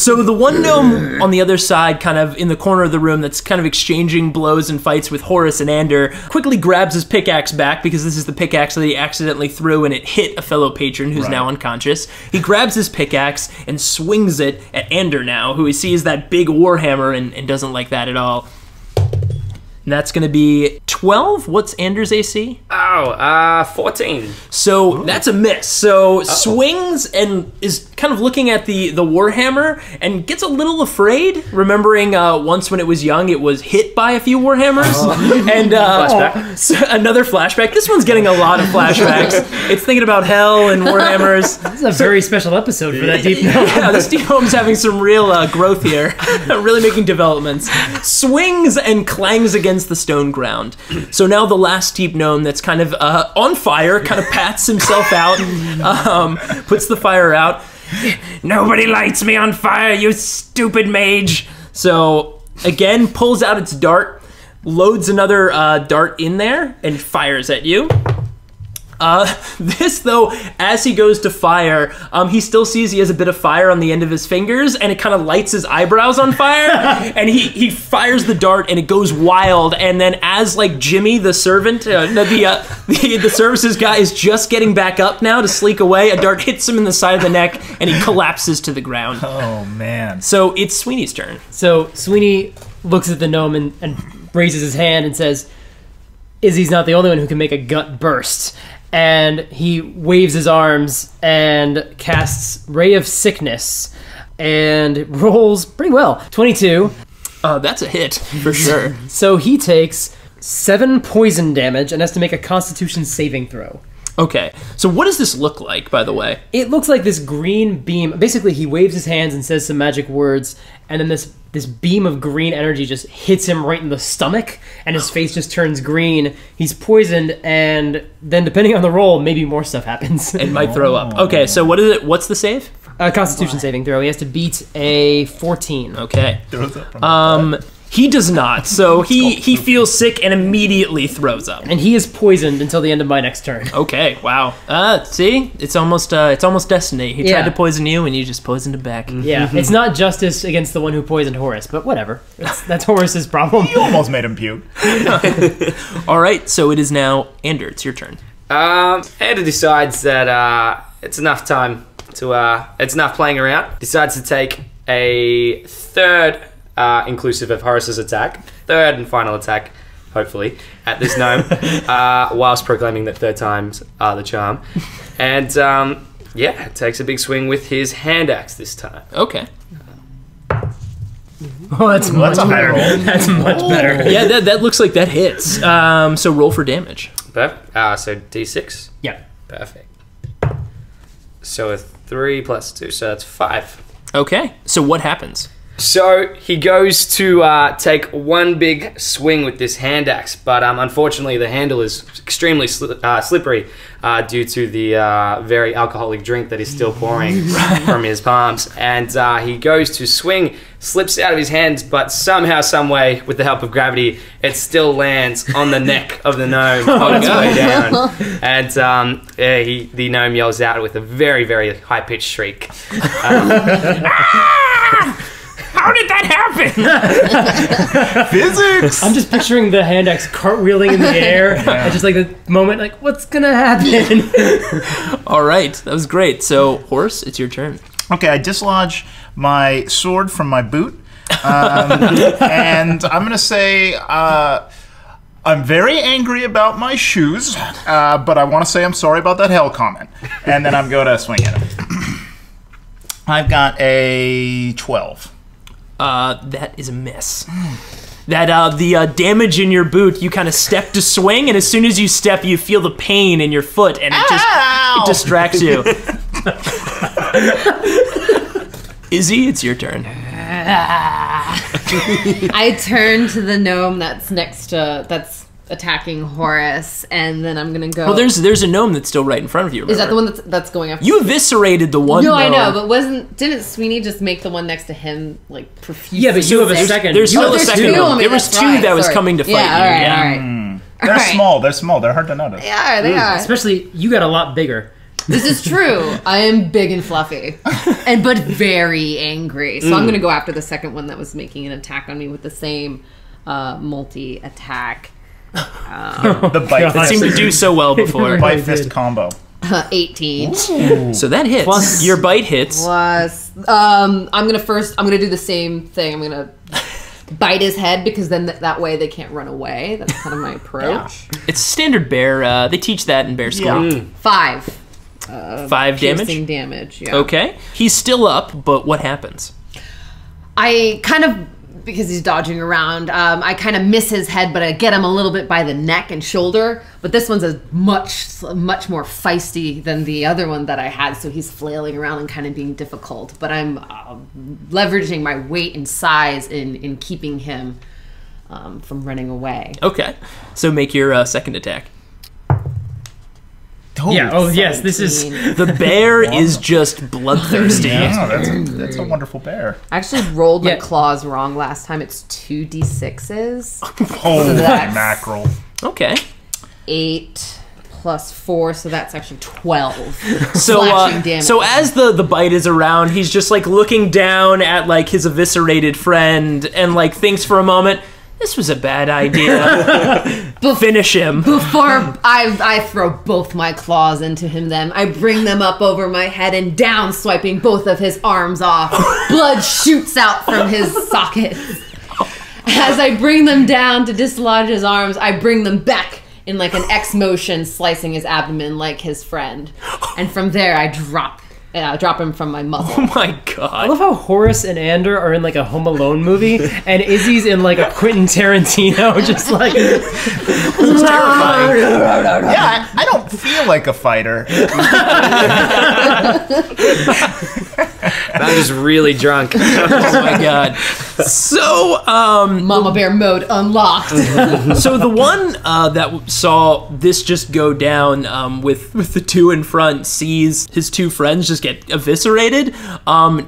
So the one gnome on the other side, kind of in the corner of the room that's kind of exchanging blows and fights with Horace and Ander, quickly grabs his pickaxe back because this is the pickaxe that he accidentally threw and it hit a fellow patron who's now unconscious. He grabs his pickaxe and swings it at Ander now, who he sees that big warhammer and doesn't like that at all. And that's going to be 12. What's Ander's AC? 14. So that's a miss. So swings and is kind of looking at the warhammer and gets a little afraid, remembering once when it was young, it was hit by a few warhammers. And Flashback. so another flashback. This one's getting a lot of flashbacks. It's thinking about hell and warhammers. This is a very special episode for that deep gnome. Yeah, this deep gnome's having some real growth here. Really making developments. Swings and clangs against the stone ground. So now the last deep gnome that's kind of on fire, kind of pats himself out, puts the fire out. Nobody lights me on fire, you stupid mage. So again, pulls out its dart, loads another dart in there, and fires at you. This, though, as he goes to fire, he still sees he has a bit of fire on the end of his fingers, and it kind of lights his eyebrows on fire, and he fires the dart, and it goes wild, and then as, like, Jimmy, the servant, the services guy is just getting back up now to sleek away, a dart hits him in the side of the neck, and he collapses to the ground. Oh, man. So it's Sweeney's turn. So Sweeney looks at the gnome and raises his hand and says, Izzy's not the only one who can make a gut burst. And he waves his arms and casts Ray of Sickness and rolls pretty well. 22. That's a hit, for sure. So he takes 7 poison damage and has to make a Constitution saving throw. Okay, so what does this look like, by the way? It looks like this green beam. Basically, he waves his hands and says some magic words, and then this beam of green energy just hits him right in the stomach, and his face just turns green. He's poisoned, and then depending on the roll, maybe more stuff happens. And might throw up. Okay, so what is it? What's the save? Constitution saving throw. He has to beat a 14. Okay. Throws up from He does not, so he feels sick and immediately throws up. And he is poisoned until the end of my next turn. Okay, wow. See, it's almost destiny. He tried to poison you, and you just poisoned him back. Yeah, it's not justice against the one who poisoned Horace, but whatever. That's Horace's problem. You almost made him puke. All right, so it is now Ander. It's your turn. Ander decides that it's enough time to it's enough playing around. Decides to take a third. Inclusive of Horace's attack, third and final attack, hopefully, at this gnome, whilst proclaiming that third times are the charm. And, takes a big swing with his hand axe this time. Okay. Oh, that's much higher better. That's much better. Yeah, that looks like that hits. So roll for damage. Perfect. So D6? Yeah. Perfect. So a 3 plus 2, so that's 5. Okay, so what happens? So he goes to take one big swing with this hand axe, but unfortunately the handle is extremely slippery due to the very alcoholic drink that is still pouring from his palms. And he goes to swing, slips out of his hands, but somehow, some way, with the help of gravity, it still lands on the neck of the gnome on its way down. And the gnome yells out with a very, very high-pitched shriek. How did that happen? Physics! I'm just picturing the hand axe cartwheeling in the air. And just like the moment, like, what's gonna happen? All right, that was great. So, Horace, it's your turn. Okay, I dislodge my sword from my boot. And I'm going to say I'm very angry about my shoes, but I want to say I'm sorry about that hell comment. And then I'm going to swing at him. I've got a 12. That is a miss. That the damage in your boot, you kind of step to swing, and as soon as you step, you feel the pain in your foot, and it distracts you. Izzy, it's your turn. I turn to the gnome that's that's attacking Horace, and then I'm gonna go. Well, there's a gnome that's still right in front of you. Remember? Is that the one that's going after? You eviscerated the one. No, gnome. I know, but didn't Sweeney just make the one next to him like profusely? Yeah, but you have a second. There's still a second two. one. There was two that was coming to fight you. All right. They're small. They're small. They're hard to notice. They are. Especially, you got a lot bigger. This is true. I am big and fluffy, but very angry. So I'm going to go after the second one that was making an attack on me with the same multi-attack. The bite That seemed to do so well before. bite fist combo. 18. Ooh. So that hits. Plus- Your bite hits. Plus, I'm gonna do the same thing. I'm gonna bite his head because then that way they can't run away. That's kind of my approach. It's standard bear. They teach that in bear school. Yeah. 5. 5 Piercing damage? damage, yeah. Okay. He's still up, but what happens? I kind of, because he's dodging around, I kind of miss his head, but I get him a little bit by the neck and shoulder. But this one's a much more feisty than the other one that I had, so he's flailing around and kind of being difficult. But I'm leveraging my weight and size in keeping him from running away. Okay. So make your second attack. Yeah. Oh, yes. This is 17. The bear is just bloodthirsty. Yeah, that's a wonderful bear. I actually rolled my Yeah. claws wrong last time. It's 2d6s. Holy that's- mackerel. Okay. 8 plus 4, so that's actually 12. So, slashing damage. so as the bite is around, he's just like looking down at like his eviscerated friend and like thinks for a moment, this was a bad idea. Finish him. Before I throw both my claws into him, then I bring them up over my head and down, swiping both of his arms off. Blood shoots out from his sockets. As I bring them down to dislodge his arms, I bring them back in like an X motion, slicing his abdomen like his friend. And from there, I drop him from my muzzle. Oh my I god. love how Horace and Ander are in like a Home Alone movie, and Izzy's in like a Quentin Tarantino, just like Terrifying. Yeah, I don't feel like a fighter. I'm just really drunk. Oh my god. So, Mama Bear mode unlocked. so the one that saw this just go down with the two in front sees his two friends just get eviscerated,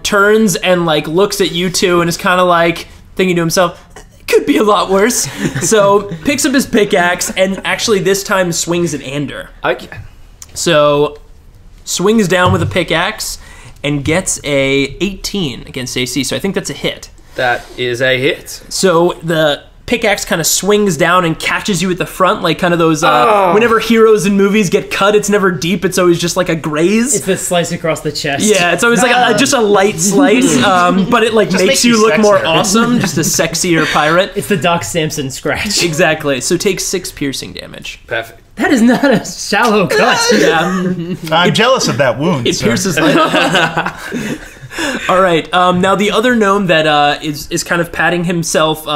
turns and like looks at you two and is kind of like thinking to himself, could be a lot worse. So picks up his pickaxe and actually this time swings at Ander. Okay. So swings down with a pickaxe and gets a 18 against AC. So I think that's a hit. That is a hit. So the pickaxe kind of swings down and catches you at the front, like kind of those, whenever heroes in movies get cut, it's never deep, it's always just like a graze. it's the slice across the chest. Yeah, it's always like just a light slice, but it like makes you look more sexier. awesome, just a sexier pirate. It's the Doc Samson scratch. Exactly. So take 6 piercing damage. Perfect. That is not a shallow cut. Yeah, I'm jealous of that wound. it sir. pierces like. All right. Now the other gnome that is kind of patting himself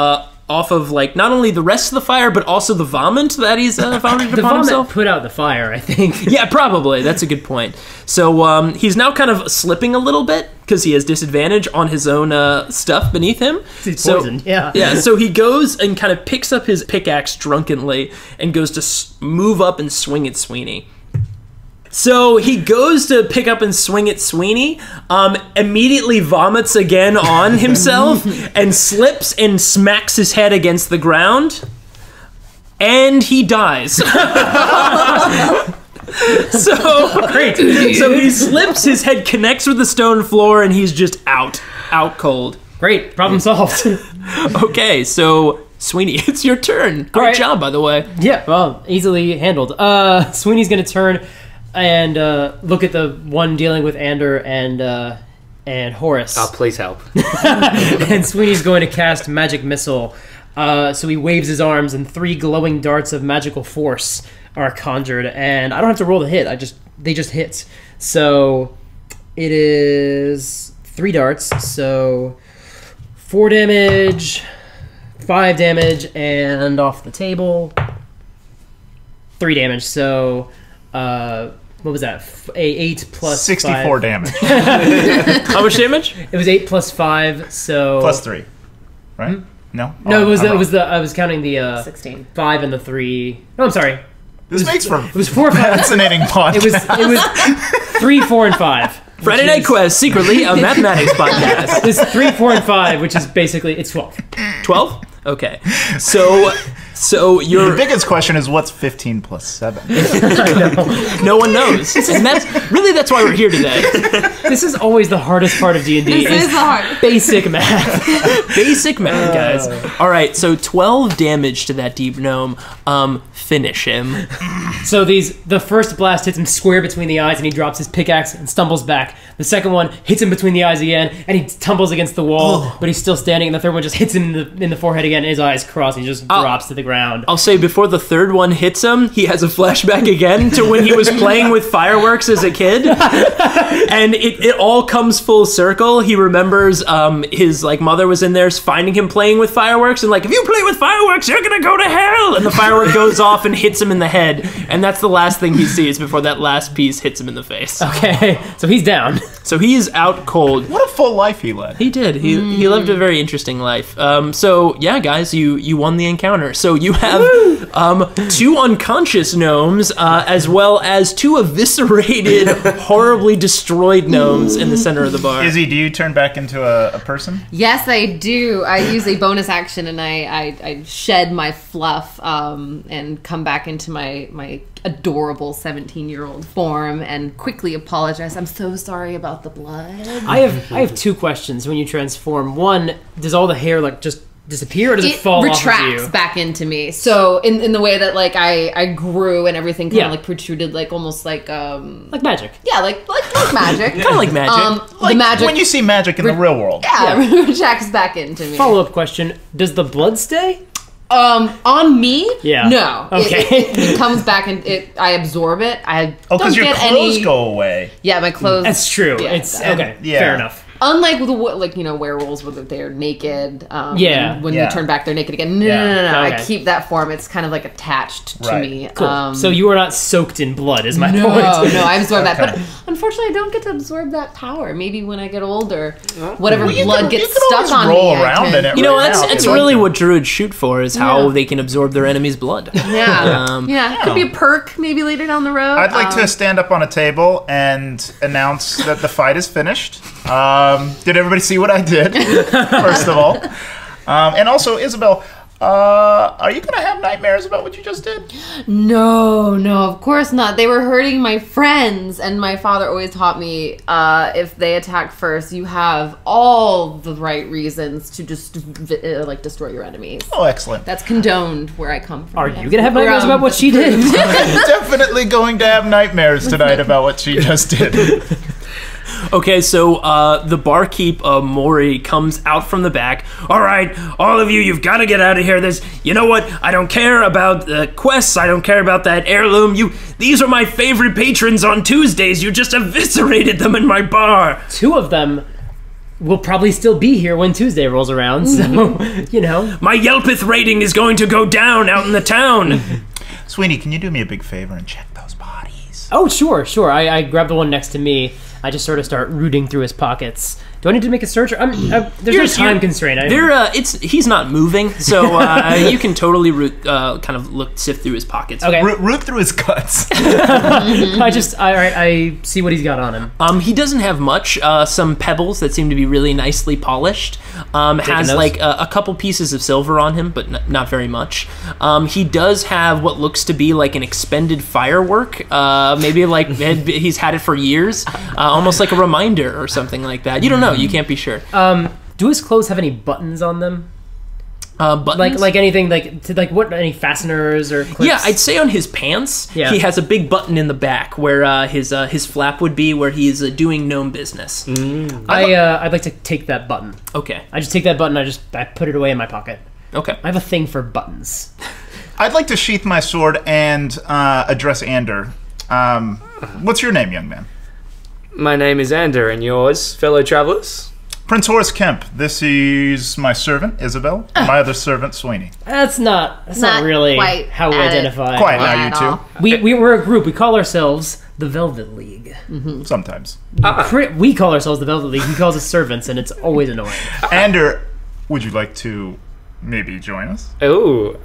off of like not only the rest of the fire but also the vomit that he's vomited The upon vomit himself. put out the fire, I think. Yeah, probably. That's a good point. So he's now kind of slipping a little bit because he has disadvantage on his own stuff beneath him. He's So- poisoned, yeah. Yeah, so he goes and kind of picks up his pickaxe drunkenly and goes to move up and swing at Sweeney. So he goes to pick up and swing at Sweeney, immediately vomits again on himself, and slips and smacks his head against the ground, and he dies. So Great. So he slips, his head connects with the stone floor, and he's just out cold. Great. Problem solved. Okay, so Sweeney, it's your turn. Great right. job, by the way. Yeah, well, easily handled. Sweeney's gonna turn and look at the one dealing with Ander and Horace. Oh, please help. And Sweeney's going to cast Magic Missile. So he waves his arms, and 3 glowing darts of magical force are conjured. And I don't have to roll the hit. They just hit. So it is 3 darts. So 4 damage, 5 damage, and off the table 3 damage. So what was that? 8 plus 64 5. damage. How much damage? It was 8 plus 5. So Plus 3. Right? No? No, Oh, I'm wrong. I was counting the 16. 5 and the 3. No, I'm sorry. This makes for It was 4, 5. fascinating podcast. It was 3, 4, and 5. Friday Night Quest, secretly a mathematics podcast. It's 3, 4, and 5, which is basically it's 12. 12? Okay. So So The you're biggest question is what's 15 plus 7? no one knows, and that's why we're here today. This is always the hardest part of D&D. This is hard. Basic math. Basic math, guys. All right, so 12 damage to that deep gnome. Finish him. So the first blast hits him square between the eyes, and he drops his pickaxe and stumbles back. The second one hits him between the eyes again, and he tumbles against the wall, but he's still standing. And the third one just hits him in the forehead again, and his eyes cross, and he just drops to the ground. I'll say before the third one hits him, he has a flashback again to when he was playing with fireworks as a kid, and it all comes full circle. He remembers his mother was in there finding him playing with fireworks, and if you play with fireworks, you're gonna go to hell. And the firework goes off and hits him in the head, and that's the last thing he sees before that last piece hits him in the face. Okay, so he's down. So he is out cold. What a full life he led. He did. He lived a very interesting life. So yeah, guys, you won the encounter. So you have 2 unconscious gnomes, as well as 2 eviscerated, horribly destroyed gnomes in the center of the bar. Izzy, do you turn back into a person? Yes, I do. I use a bonus action, and I shed my fluff and come back into my adorable 17-year-old form and quickly apologize. I'm so sorry about the blood. I have 2 questions when you transform. One, does all the hair just disappear, or does it fall off of retracts you? back into me. So in the way that I grew and everything kind of protruded, almost like magic. Yeah, like magic. Kind of like magic. The magic. When you see magic in the real world. Yeah, retracts back into me. Follow-up question, does the blood stay? On me? Yeah. No. Okay. It comes back and I absorb it. I don't because your get clothes any. go away. Yeah, my clothes. That's true. Yeah, It's exactly. okay. Yeah. Fair enough. Unlike werewolves, where they're naked. Yeah. and when Yeah. you turn back, they're naked again. No. Okay. I keep that form. It's kind of attached to Right. me. Cool. So you are not soaked in blood, is my point. No, I absorb that. Okay. But unfortunately, I don't get to absorb that power. Maybe when I get older, whatever You blood can gets always stuck on roll me. around in it. You know, right now, that's if you really like what druids shoot for, is how Yeah. they can absorb their enemy's blood. Yeah. Could be a perk maybe later down the road. I'd like to stand up on a table and announce that the fight is finished. Did everybody see what I did? First of all. And also, Ysabel, are you going to have nightmares about what you just did? No, of course not. They were hurting my friends, and my father always taught me if they attack first, you have all the right reasons to just destroy your enemies. Oh, excellent. That's condoned where I come from. Are you gonna have nightmares about what she did? I'm definitely going to have nightmares tonight about what she just did. Okay, so the barkeep, Maury, comes out from the back. All right, all of you, you've got to get out of here. You know what? I don't care about the quests. I don't care about that heirloom. These are my favorite patrons on Tuesdays. You just eviscerated them in my bar. 2 of them will probably still be here when Tuesday rolls around, so, My Yelpith rating is going to go down out in the town. Sweeney, can you do me a big favor and check those bodies? Oh, sure. I grab the one next to me. I just sort of start rooting through his pockets. Do I need to make a search? There's no time constraint. He's not moving, so you can totally sift through his pockets. Okay. Root through his guts. I see what he's got on him. He doesn't have much. Some pebbles that seem to be really nicely polished. Has those. a couple pieces of silver on him, but not very much. He does have what looks to be an expended firework. Maybe he's had it for years, almost like a reminder or something like that. You don't know. You can't be sure. Do his clothes have any buttons on them? Buttons? Like anything any fasteners or clips? Yeah, I'd say on his pants, Yeah. he has a big button in the back where his flap would be, where he's doing gnome business. I'd like to take that button. Okay. I just take that button. I put it away in my pocket. Okay. I have a thing for buttons. I'd like to sheath my sword and address Ander. What's your name, young man? My name is Ander, and yours, fellow travelers? Prince Horace Kemp. This is my servant, Ysabel. My other servant, Sweeney. That's not really quite how we at it. identify. Quiet now, at you all. two. We're a group. We call ourselves the Velvet League. Sometimes. We call ourselves the Velvet League. He calls us servants, and it's always annoying. Ander, would you like to maybe join us? Oh,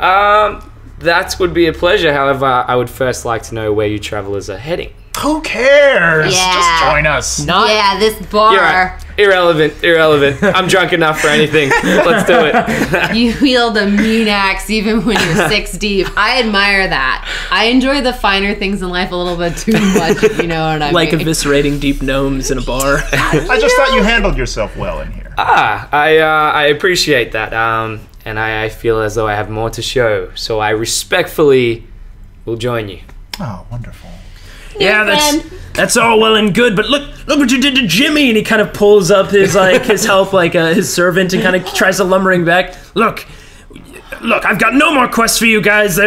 that would be a pleasure. However, I would first like to know where you travelers are heading. Who cares? Yeah. Just join us. Yeah, this bar. You're right. Irrelevant. I'm drunk enough for anything. Let's do it. You wield a mean axe even when you're 6 deep. I admire that. I enjoy the finer things in life a little bit too much, if you know what I mean. Like eviscerating deep gnomes in a bar. I just thought you handled yourself well in here. I appreciate that. And I feel as though I have more to show. So I respectfully will join you. Oh, wonderful. Yeah, that's all well and good, but look what you did to Jimmy, and he kind of pulls up his his help, his servant, and kind of tries to lumbering back. Look, I've got no more quests for you guys.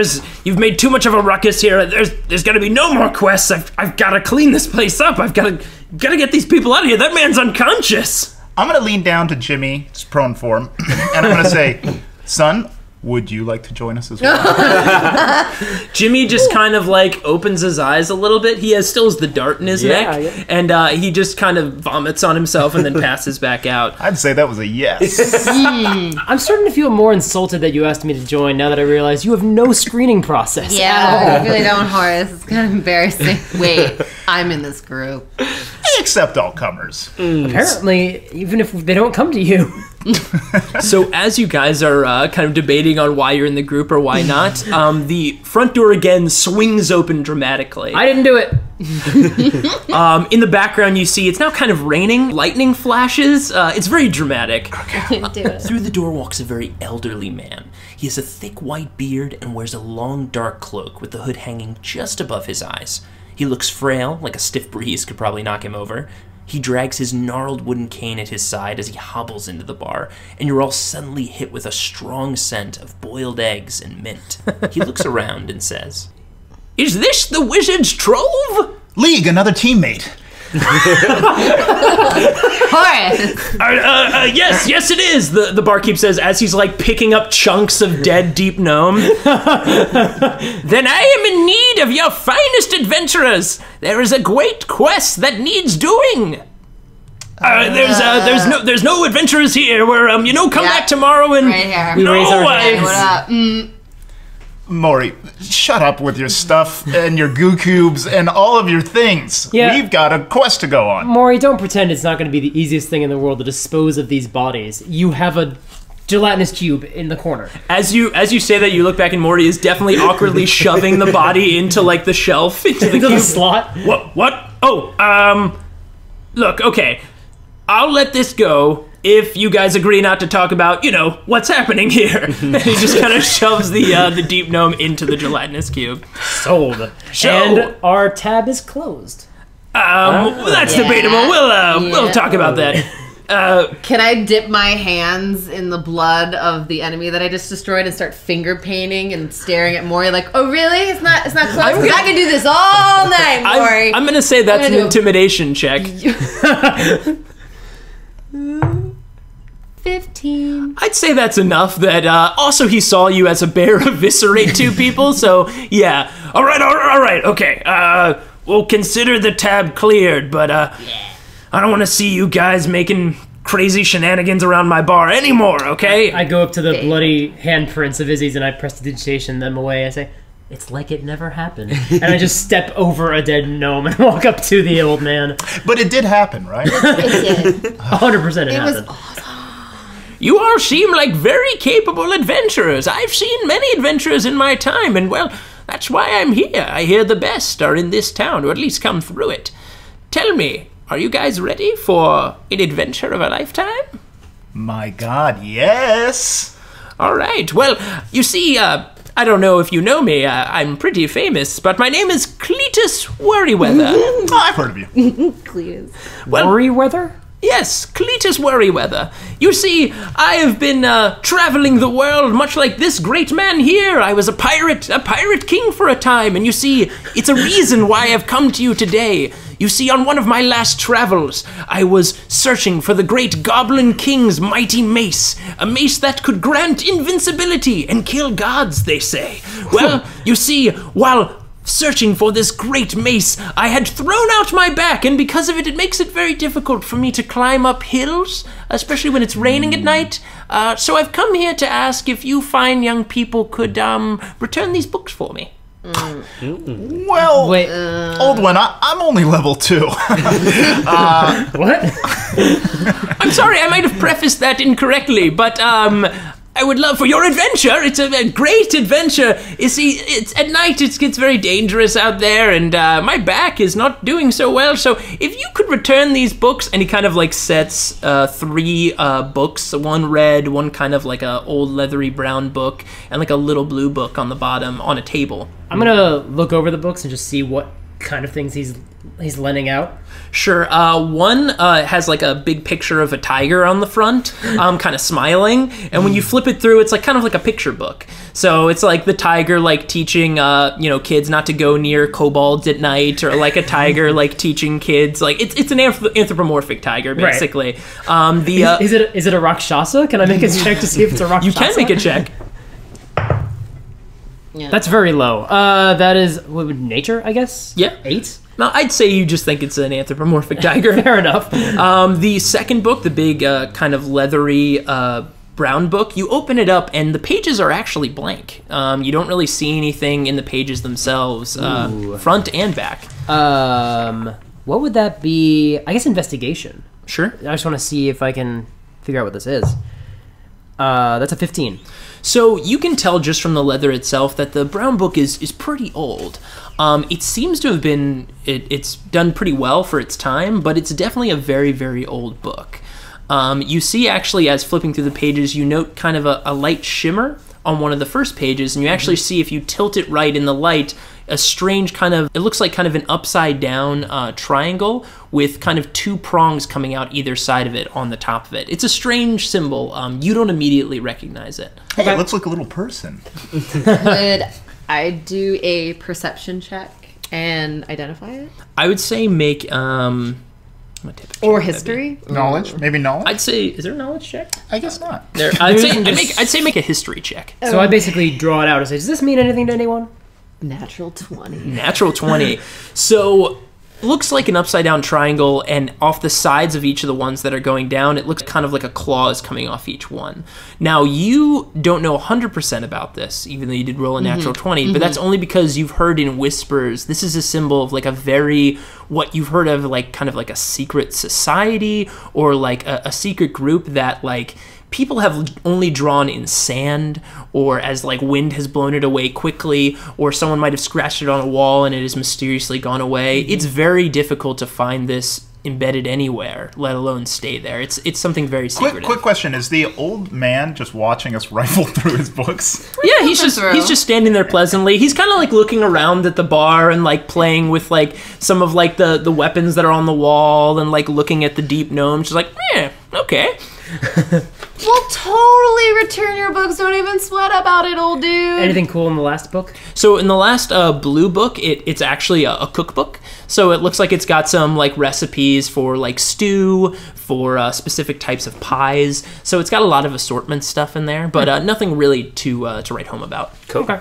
You've made too much of a ruckus here. There's got to be no more quests. I've got to clean this place up. I've got to get these people out of here. That man's unconscious. I'm gonna lean down to Jimmy, it's prone form, and I'm gonna say, son, would you like to join us as well? Jimmy just kind of opens his eyes a little bit. He still has the dart in his neck, and he just kind of vomits on himself and then passes back out. I'd say that was a yes. I'm starting to feel more insulted that you asked me to join now that I realize you have no screening process. Yeah, I really don't, Horace. It's kind of embarrassing. Wait, I'm in this group. I accept all comers. Apparently, even if they don't come to you. So as you guys are kind of debating on why you're in the group or why not, the front door again swings open dramatically. I didn't do it. In the background you see it's now kind of raining, lightning flashes. It's very dramatic. Through the door walks a very elderly man. He has a thick white beard and wears a long dark cloak with the hood hanging just above his eyes. He looks frail, like a stiff breeze could probably knock him over. He drags his gnarled wooden cane at his side as he hobbles into the bar, and you're all suddenly hit with a strong scent of boiled eggs and mint. He looks around and says, "Is this the Wizard's Trove?" League, another teammate. Horace! Yes, it is, the barkeep says as he's picking up chunks of dead deep gnome. Then I am in need of your finest adventurers. There is a great quest that needs doing. There's no adventurers here. We're come back tomorrow and right here. We raise our Hey, hands. what up? Maury, shut up with your stuff and your goo cubes and all of your things. Yeah. We've got a quest to go on. Maury, don't pretend it's not going to be the easiest thing in the world to dispose of these bodies. You have a gelatinous cube in the corner. As you say that, you look back and Morty is definitely awkwardly shoving the body into the shelf, into the Into cube. the slot. What? Oh, look, okay. I'll let this go if you guys agree not to talk about, what's happening here. And he just kind of shoves the deep gnome into the gelatinous cube. Sold. So- And our tab is closed. That's Yeah. debatable. We'll talk about that. Can I dip my hands in the blood of the enemy that I just destroyed and start finger painting and staring at Maury oh really? It's not close? 'Cause I can do this all night, Maury. I'm gonna say that's an gonna do- intimidation check. 15. I'd say that's enough that, also he saw you as a bear eviscerate 2 people, so, yeah. All right, okay. We'll consider the tab cleared, but, I don't want to see you guys making crazy shenanigans around my bar anymore, okay? I go up to the bloody handprints of Izzy's and I prestidigitation them away. I say, "It's like it never happened." And I just step over a dead gnome and walk up to the old man. But it did happen, right? It did. 100% it was happened. awesome. You all seem like very capable adventurers. I've seen many adventurers in my time, and, well, that's why I'm here. I hear the best are in this town, or at least come through it. Tell me, are you guys ready for an adventure of a lifetime? My God, yes. All right. Well, you see, I don't know if you know me. I'm pretty famous, but my name is Cletus Worryweather. Oh, I've heard of you. Please. Well, Worry weather? yes, Cletus Worryweather. You see, I have been traveling the world much like this great man here. I was a pirate king for a time, and you see, it's a reason why I've come to you today. You see, on one of my last travels, I was searching for the great Goblin King's mighty mace, a mace that could grant invincibility and kill gods, they say. Well, you see, while searching for this great mace, I had thrown out my back, and because of it, it makes it very difficult for me to climb up hills, especially when it's raining at night. So I've come here to ask if you fine young people could return these books for me. Well, Wait, old one, I'm only level 2. what? I'm sorry, I might have prefaced that incorrectly, but I would love for your adventure. It's a great adventure. You see, it's at night. It gets very dangerous out there, and my back is not doing so well. So if you could return these books, and he kind of like sets 3 books, one red, one kind of like a old leathery brown book, and like a little blue book on the bottom on a table. I'm gonna look over the books and just see what kind of things he's lending out. Sure. One has like a big picture of a tiger on the front, kind of smiling. And when you flip it through, it's like kind of like a picture book. So it's like the tiger like teaching, kids not to go near kobolds at night, or like a tiger like teaching kids like it's an anthropomorphic tiger basically. Right. Is it a Rakshasa? Can I make a check to see if it's a Rakshasa? You can make a check. Yeah. That's very low. That is nature, I guess. Yeah. 8. No, I'd say you just think it's an anthropomorphic tiger. Fair enough. The second book, the big kind of leathery brown book, you open it up and the pages are actually blank. You don't really see anything in the pages themselves, front and back. What would that be? I guess investigation. Sure. I just want to see if I can figure out what this is. That's a 15. So you can tell just from the leather itself that the brown book is pretty old. It seems to have been, it's done pretty well for its time, but it's definitely a very, very old book. You see actually as flipping through the pages, you note kind of a light shimmer on one of the first pages, and you actually see if you tilt it right in the light, a strange kind of, it looks like kind of an upside down triangle with kind of 2 prongs coming out either side of it on the top of it. It's a strange symbol. You don't immediately recognize it. Hey, it looks like a little person. Would I do a perception check and identify it? I would say make, or history? Knowledge? Maybe knowledge? I'd say, is there a knowledge check? I guess not. I'd say make a history check. So I basically draw it out and say, does this mean anything to anyone? Natural 20. Natural 20. So, looks like an upside down triangle, and off the sides of each of the ones that are going down, it looks kind of like a claw is coming off each one. Now, you don't know 100% about this, even though you did roll a natural 20, but that's only because you've heard in whispers, this is a symbol of like a very, what you've heard of like kind of like a secret society, or like a secret group that like people have only drawn in sand, or as like wind has blown it away quickly, or someone might have scratched it on a wall and it has mysteriously gone away. It's very difficult to find this embedded anywhere, let alone stay there. It's something very secretive. Quick question: is the old man just watching us rifle through his books? Yeah, he's just standing there pleasantly. He's kind of like looking around at the bar and like playing with like some of like the weapons that are on the wall, and like looking at the deep gnomes. Just like, okay. We'll totally return your books. Don't even sweat about it, old dude. Anything cool in the last book? So in the last blue book, it's actually a cookbook. So it looks like it's got some like recipes for like stew, for specific types of pies. So it's got a lot of assortment stuff in there, but nothing really to write home about. Cool. Okay.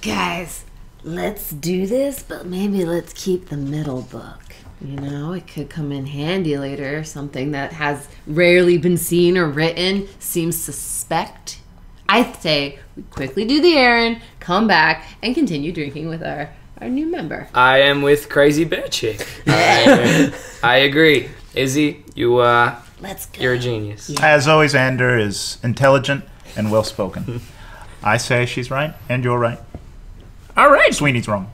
Guys, let's do this, but maybe let's keep the middle book. You know, it could come in handy later. Something that has rarely been seen or written, seems suspect. I say we quickly do the errand, come back, and continue drinking with our new member. I am with Crazy Bear Chick. I agree. Izzy, Let's go. You're a genius. Yeah. As always, Ander is intelligent and well-spoken. I say she's right, and you're right. All right. Sweeney's wrong.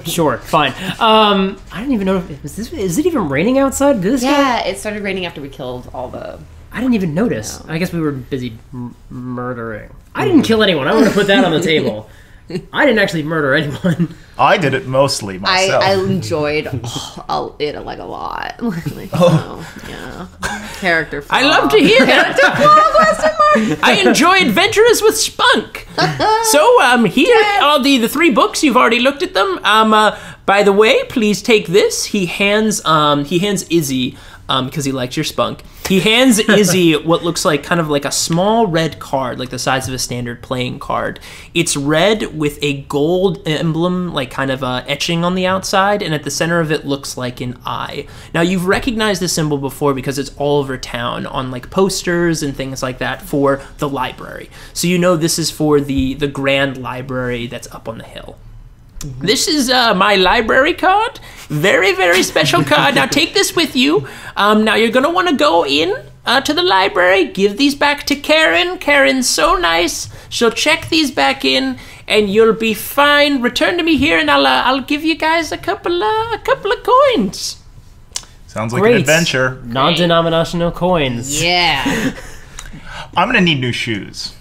Sure, fine. I didn't even know is it even raining outside? It started raining after we killed all the... I didn't even notice. I guess we were busy murdering. I didn't kill anyone. I want to put that on the table. I didn't actually murder anyone. I did it mostly myself. I enjoyed it like a lot. Character flaw. I love to hear that. I enjoy adventurers with spunk. So here are the 3 books. You've already looked at them. By the way, please take this. He hands Izzy because he likes your spunk. He hands Izzy what looks like kind of like a small red card, like the size of a standard playing card. It's red with a gold emblem, like kind of etching on the outside, and at the center of it looks like an eye. Now, you've recognized this symbol before because it's all over town on like posters and things like that for the library. So you know this is for the grand library that's up on the hill. This is my library card. Very, very special card. Now take this with you. Now you're going to want to go in to the library. Give these back to Karen. Karen's so nice. She'll check these back in, and you'll be fine. Return to me here, and I'll give you guys a couple of coins. Sounds like an adventure. Non-denominational coins. Yeah. I'm going to need new shoes.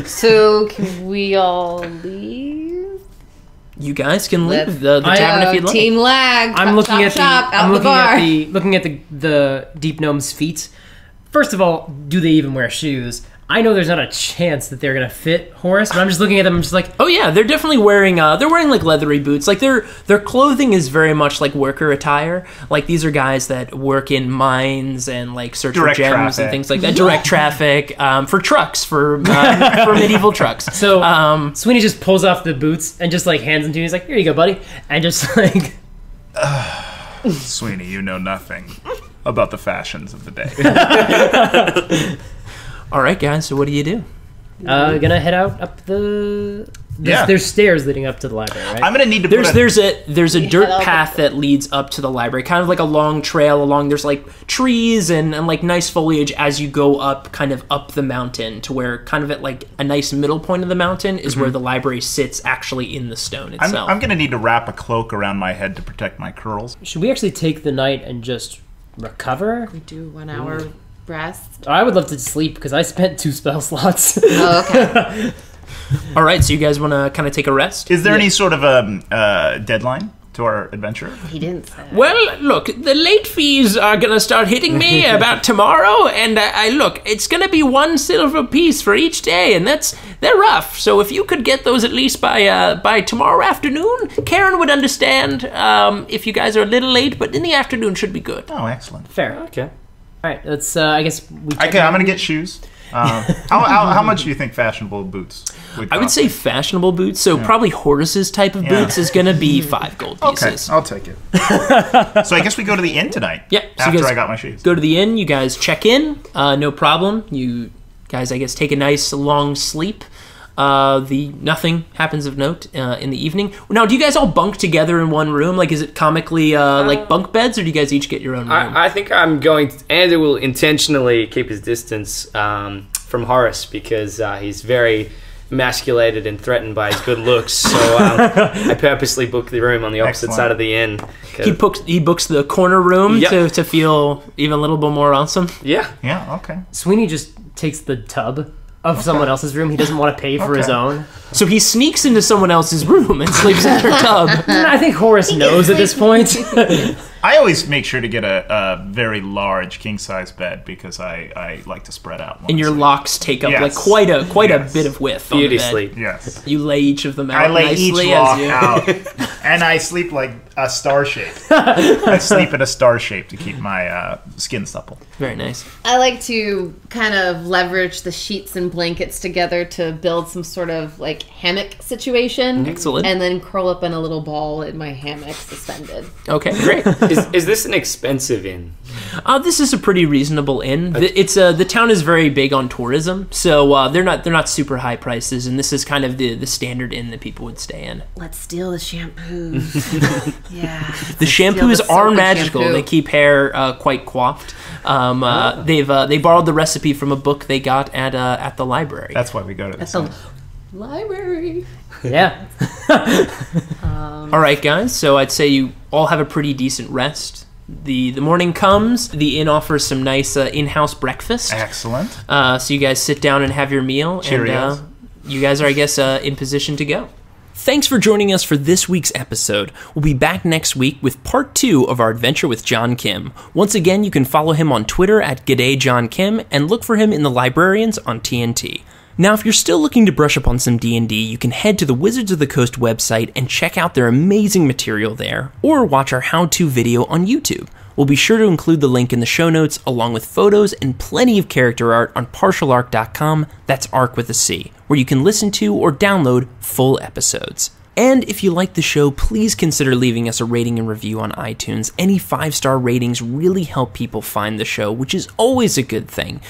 So can we all leave? You guys can leave the tavern if you'd like. Team lag. I'm looking at the looking at the deep gnome's feet. First of all, do they even wear shoes? I know there's not a chance that they're gonna fit Horace, but I'm just looking at them. I'm just like, oh yeah, they're definitely wearing. They're wearing like leathery boots. Like their clothing is very much like worker attire. Like these are guys that work in mines and like search for gems and things like that. Direct traffic for trucks for medieval trucks. So Sweeney just pulls off the boots and just like hands them to me. He's like, here you go, buddy, and just like, Sweeney, you know nothing about the fashions of the day. All right, guys. So what do you do? Gonna head out up the. There's stairs leading up to the library, right? I'm gonna need to. There's a dirt path that leads up to the library, kind of like a long trail along. There's like trees and like nice foliage as you go up, kind of up the mountain to where kind of at like a nice middle point of the mountain is where the library sits, actually in the stone itself. I'm gonna need to wrap a cloak around my head to protect my curls. Should we actually take the night and just recover? We do 1 hour rest. I would love to sleep because I spent 2 spell slots. Oh, okay. All right, so you guys want to kind of take a rest? Is there any sort of a deadline to our adventure? He didn't say. Well, look, the late fees are going to start hitting me about tomorrow, and look, it's going to be 1 silver piece for each day, and they're rough. So if you could get those at least by tomorrow afternoon, Karen would understand if you guys are a little late, but in the afternoon should be good. Oh, excellent. Fair. Okay. All right, let's. I guess we. Okay, I'm gonna get shoes. How much do you think fashionable boots would cost? I would say fashionable boots, so probably Horace's type of boots is going to be 5 gold pieces. Okay, I'll take it. So I guess we go to the inn tonight. Yeah. So after I got my shoes. Go to the inn. You guys check in. No problem. You guys, I guess, take a nice long sleep. Nothing happens of note in the evening. Now, do you guys all bunk together in one room? Like, is it comically like bunk beds, or do you guys each get your own room? I think I'm going to... Ander will intentionally keep his distance from Horace because he's very emasculated and threatened by his good looks. So I purposely booked the room on the opposite side of the inn. He books the corner room Yep. to feel even a little bit more awesome. Yeah. Yeah, okay. Sweeney just takes the tub of someone else's room. He doesn't want to pay for his own. So he sneaks into someone else's room and sleeps in their tub. I think Horace knows at this point. I always make sure to get a very large king-size bed because I like to spread out. And your locks take up like quite a bit of width. Beautifully. Yes. You lay each of them out. I lay nicely each lock out, and I sleep like a star shape. I sleep in a star shape to keep my skin supple. Very nice. I like to kind of leverage the sheets and blankets together to build some sort of like hammock situation. Excellent. And then curl up in a little ball in my hammock suspended. Okay, great. Is this an expensive inn? This is a pretty reasonable inn. The town is very big on tourism, so they're not super high prices, and this is kind of the standard inn that people would stay in. Let's steal the shampoos. Yeah. The shampoos are soapy magical. shampoo. They keep hair quite coiffed. They borrowed the recipe from a book they got at the library. That's why we go to this. The library. Yeah. All right, guys. So I'd say you all have a pretty decent rest. The morning comes. The inn offers some nice in-house breakfast. Excellent. So you guys sit down and have your meal. Cheerios. And you guys are, I guess, in position to go. Thanks for joining us for this week's episode. We'll be back next week with part 2 of our adventure with John Kim. Once again, you can follow him on Twitter at G'dayJohnKim and look for him in the Librarians on TNT. Now, if you're still looking to brush up on some D&D, you can head to the Wizards of the Coast website and check out their amazing material there, or watch our how-to video on YouTube. We'll be sure to include the link in the show notes, along with photos and plenty of character art on partialarc.com, that's arc with a C, where you can listen to or download full episodes. And if you like the show, please consider leaving us a rating and review on iTunes. Any 5-star ratings really help people find the show, which is always a good thing.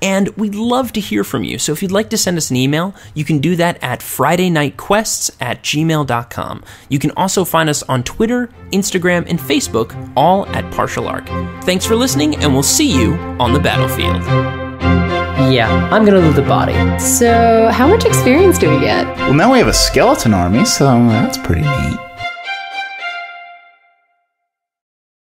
And we'd love to hear from you, so if you'd like to send us an email, you can do that at fridaynightquests@gmail.com. You can also find us on Twitter, Instagram, and Facebook, all at Partial Arc. Thanks for listening, and we'll see you on the battlefield. Yeah, I'm gonna loot the body. So, how much experience do we get? Well, now we have a skeleton army, so that's pretty neat.